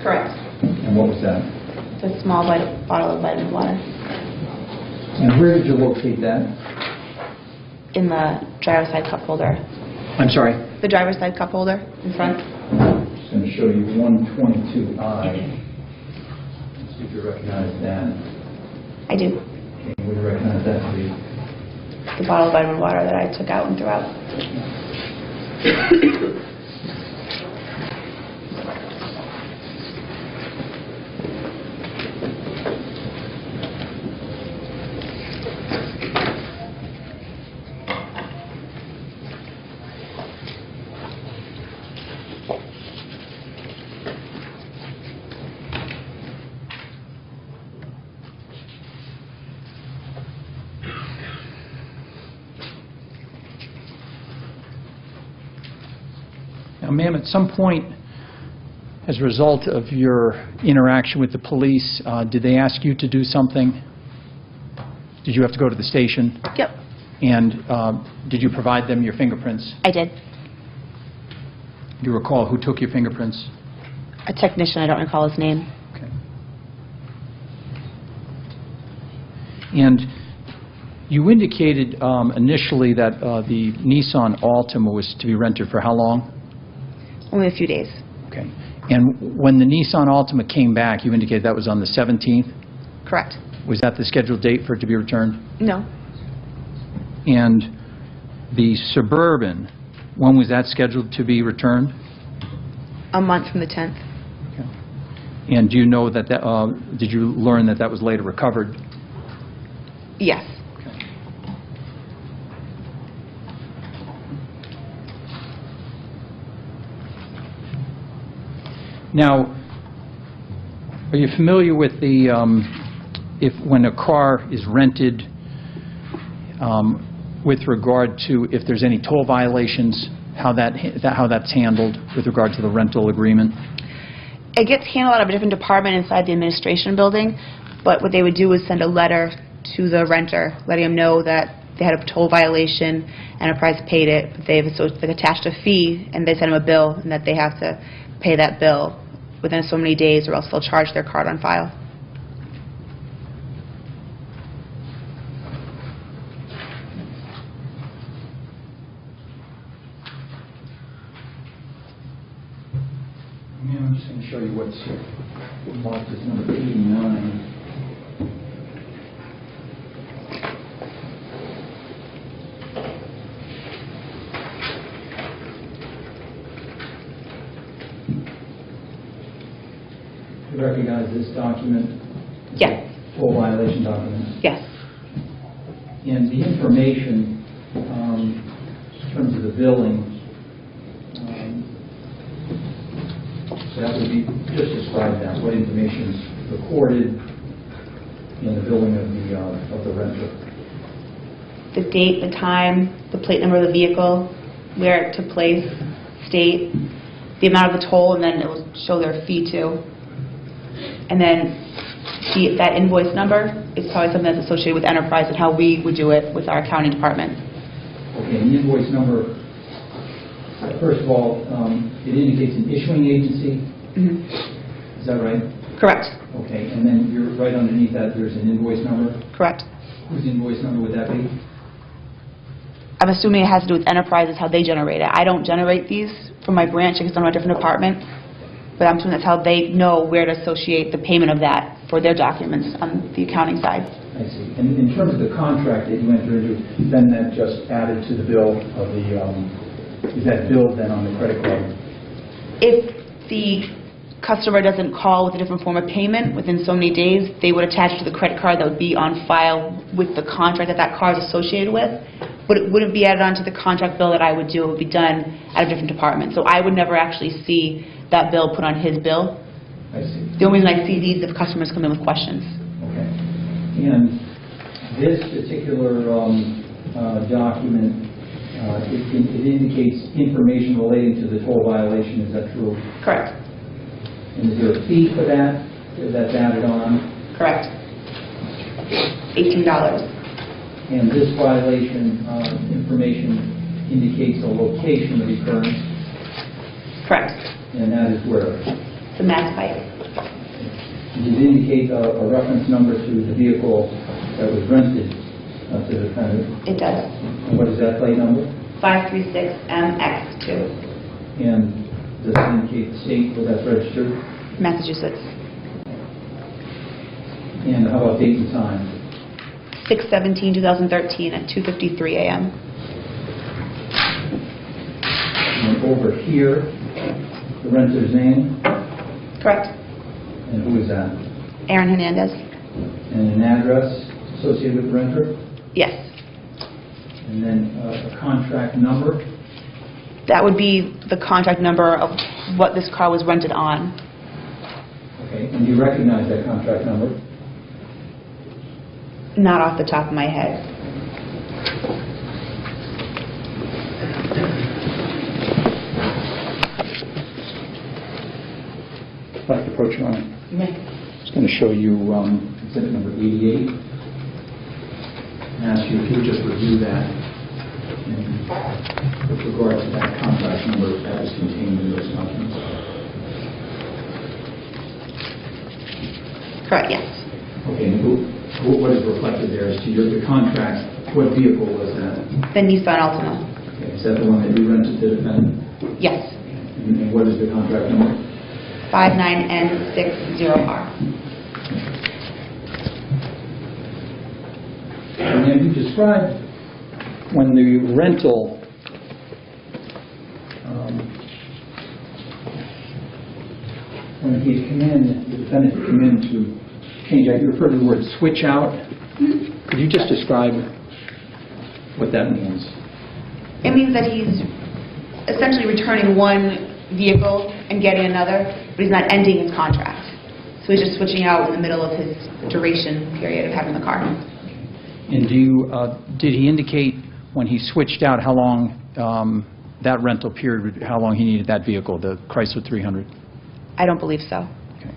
Correct. And what was that? It's a small bottle of vitamin water. And where did you locate that? In the driver's side cup holder. I'm sorry? The driver's side cup holder in front. I'm just going to show you 122I. See if you recognize that. I do. Okay, what do you recognize that to be? The bottle of vitamin water that I took out and threw out. Now, ma'am, at some point, as a result of your interaction with the police, did they ask you to do something? Did you have to go to the station? Yep, And did you provide them your fingerprints? I did. Do you recall who took your fingerprints? A technician, I don't recall his name. Okay. And you indicated initially that the Nissan Altima was to be rented for how long? Only a few days. Okay. And when the Nissan Altima came back, you indicated that was on the 17th? Correct. Was that the scheduled date for it to be returned? No. And the Suburban, when was that scheduled to be returned? A month from the 10th. Okay. And do you know that, did you learn that that was later recovered? Yes. Now, are you familiar with the, when a car is rented, with regard to if there's any toll violations, how that's handled with regard to the rental agreement? It gets handled out of a different department inside the administration building, but what they would do is send a letter to the renter, letting them know that they had a toll violation, Enterprise paid it, but they've attached a fee, and they send them a bill, and that they have to pay that bill within so many days, or else they'll charge their card on file. I'm just going to show you what's marked as number 89. You recognize this document? Yes. Toll violation document. Yes. And the information, in terms of the billing, that would be, just describe that, what information is recorded in the billing of the renter. The date, the time, the plate number of the vehicle, where it took place, state, the amount of the toll, and then it will show their fee too. And then that invoice number is probably something that's associated with Enterprise and how we would do it with our accounting department. Okay, and the invoice number, first of all, it indicates an issuing agency. Mm-hmm. Is that right? Correct. Okay, and then you're right underneath that, there's an invoice number. Correct. Whose invoice number would that be? I'm assuming it has to do with Enterprise, is how they generate it. I don't generate these from my branch because I'm in a different department, but I'm assuming that's how they know where to associate the payment of that for their documents on the accounting side. I see. And in terms of the contract that you entered into, then that just added to the bill of the, is that billed then on the credit card? If the customer doesn't call with a different form of payment within so many days, they would attach to the credit card that would be on file with the contract that that car is associated with, but it wouldn't be added onto the contract bill that I would do. It would be done at a different department. So I would never actually see that bill put on his bill. I see. The only reason I see these if customers come in with questions. Okay. And this particular document, it indicates information relating to the toll violation. Is that true? Correct. And is there a fee for that that's added on? Correct. $18. And this violation information indicates a location of the occurrence, Correct. and that is where? The max pipe. Does it indicate a reference number to the vehicle that was rented to the defendant? It does. And what is that plate number? 536MX2, And does it indicate the state where that's registered? Massachusetts. And how about date and time? 6/17/2013 at 2:53 a.m. And over here, the renter's name, Correct. and who is that? Aaron Hernandez. And an address associated with the renter? Yes. And then a contract number? That would be the contract number of what this car was rented on. Okay, and do you recognize that contract number? Not off the top of my head. If I could approach you on it. You may. Just going to show you exhibit number 88. And ask you if you would just review that with regard to that contract number that is contained in those documents. Correct, yes. Okay, and what is reflected there is to the contract, what vehicle was that? The Nissan Altima. Okay, is that the one that you rented to the defendant? Yes. And what is the contract number? 59N60R. And then you described when the rental when he come in, the defendant came in to change out, you referred to the word switch out. Could you just describe what that means? It means that he's essentially returning one vehicle and getting another, but he's not ending his contract. So he's just switching out in the middle of his duration period of having the car. And did he indicate when he switched out how long that rental period, how long he needed that vehicle, the Chrysler 300? I don't believe so. Okay.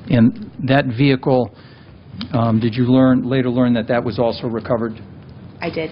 And that vehicle, did you later learn that that was also recovered? I did.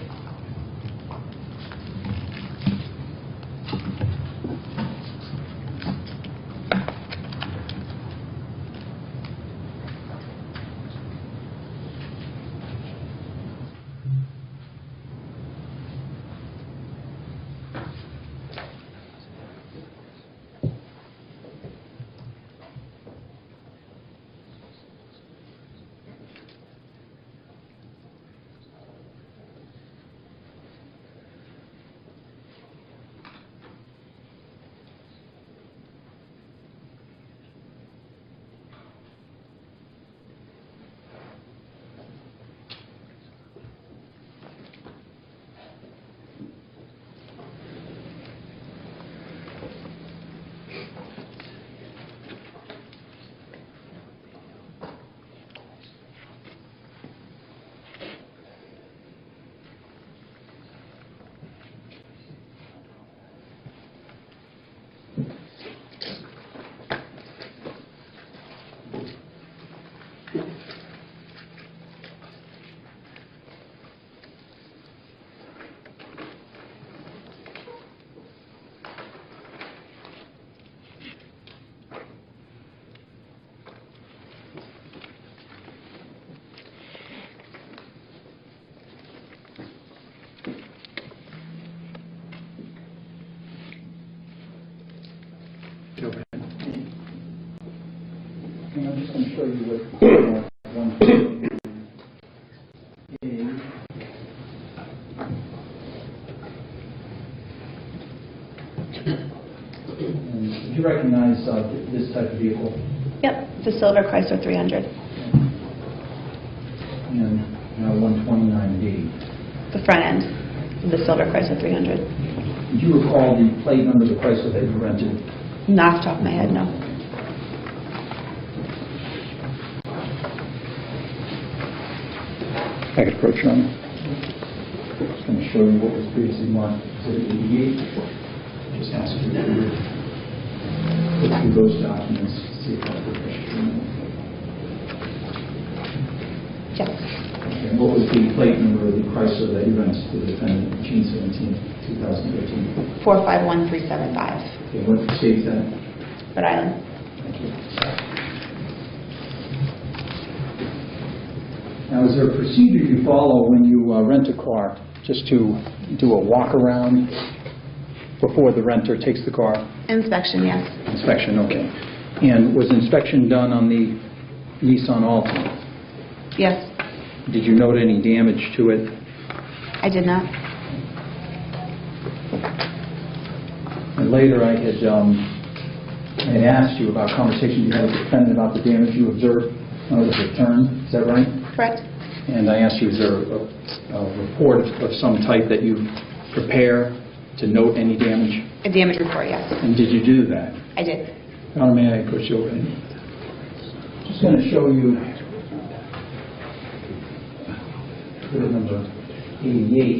And I'm just going to show you what one do you recognize this type of vehicle? Yep, it's a silver Chrysler 300. And now 129D. The front end of the silver Chrysler 300. Do you recall the plate number of the Chrysler that you rented? Not off the top of my head, no. I could approach you on it. Just going to show you what was previously marked Exhibit 88. Just ask you to look through those documents, see if that's professional. Yes. And what was the plate number of the Chrysler that you rented to the defendant, June 17, 2013? 451375. Okay, what state is that? Rhode Island. Thank you. Now, is there a procedure you follow when you rent a car, just to do a walk around before the renter takes the car? Inspection, yes. Inspection, okay. And was inspection done on the Nissan Altima? Yes, Did you note any damage to it? I did not. And later I had asked you about conversations you had with the defendant about the damage you observed when it was returned. Is that right? Correct. And I asked you, is there a report of some type that you prepare to note any damage? A damage report, yes. And did you do that? I did. Now, may I push you over? Just going to show you number 88.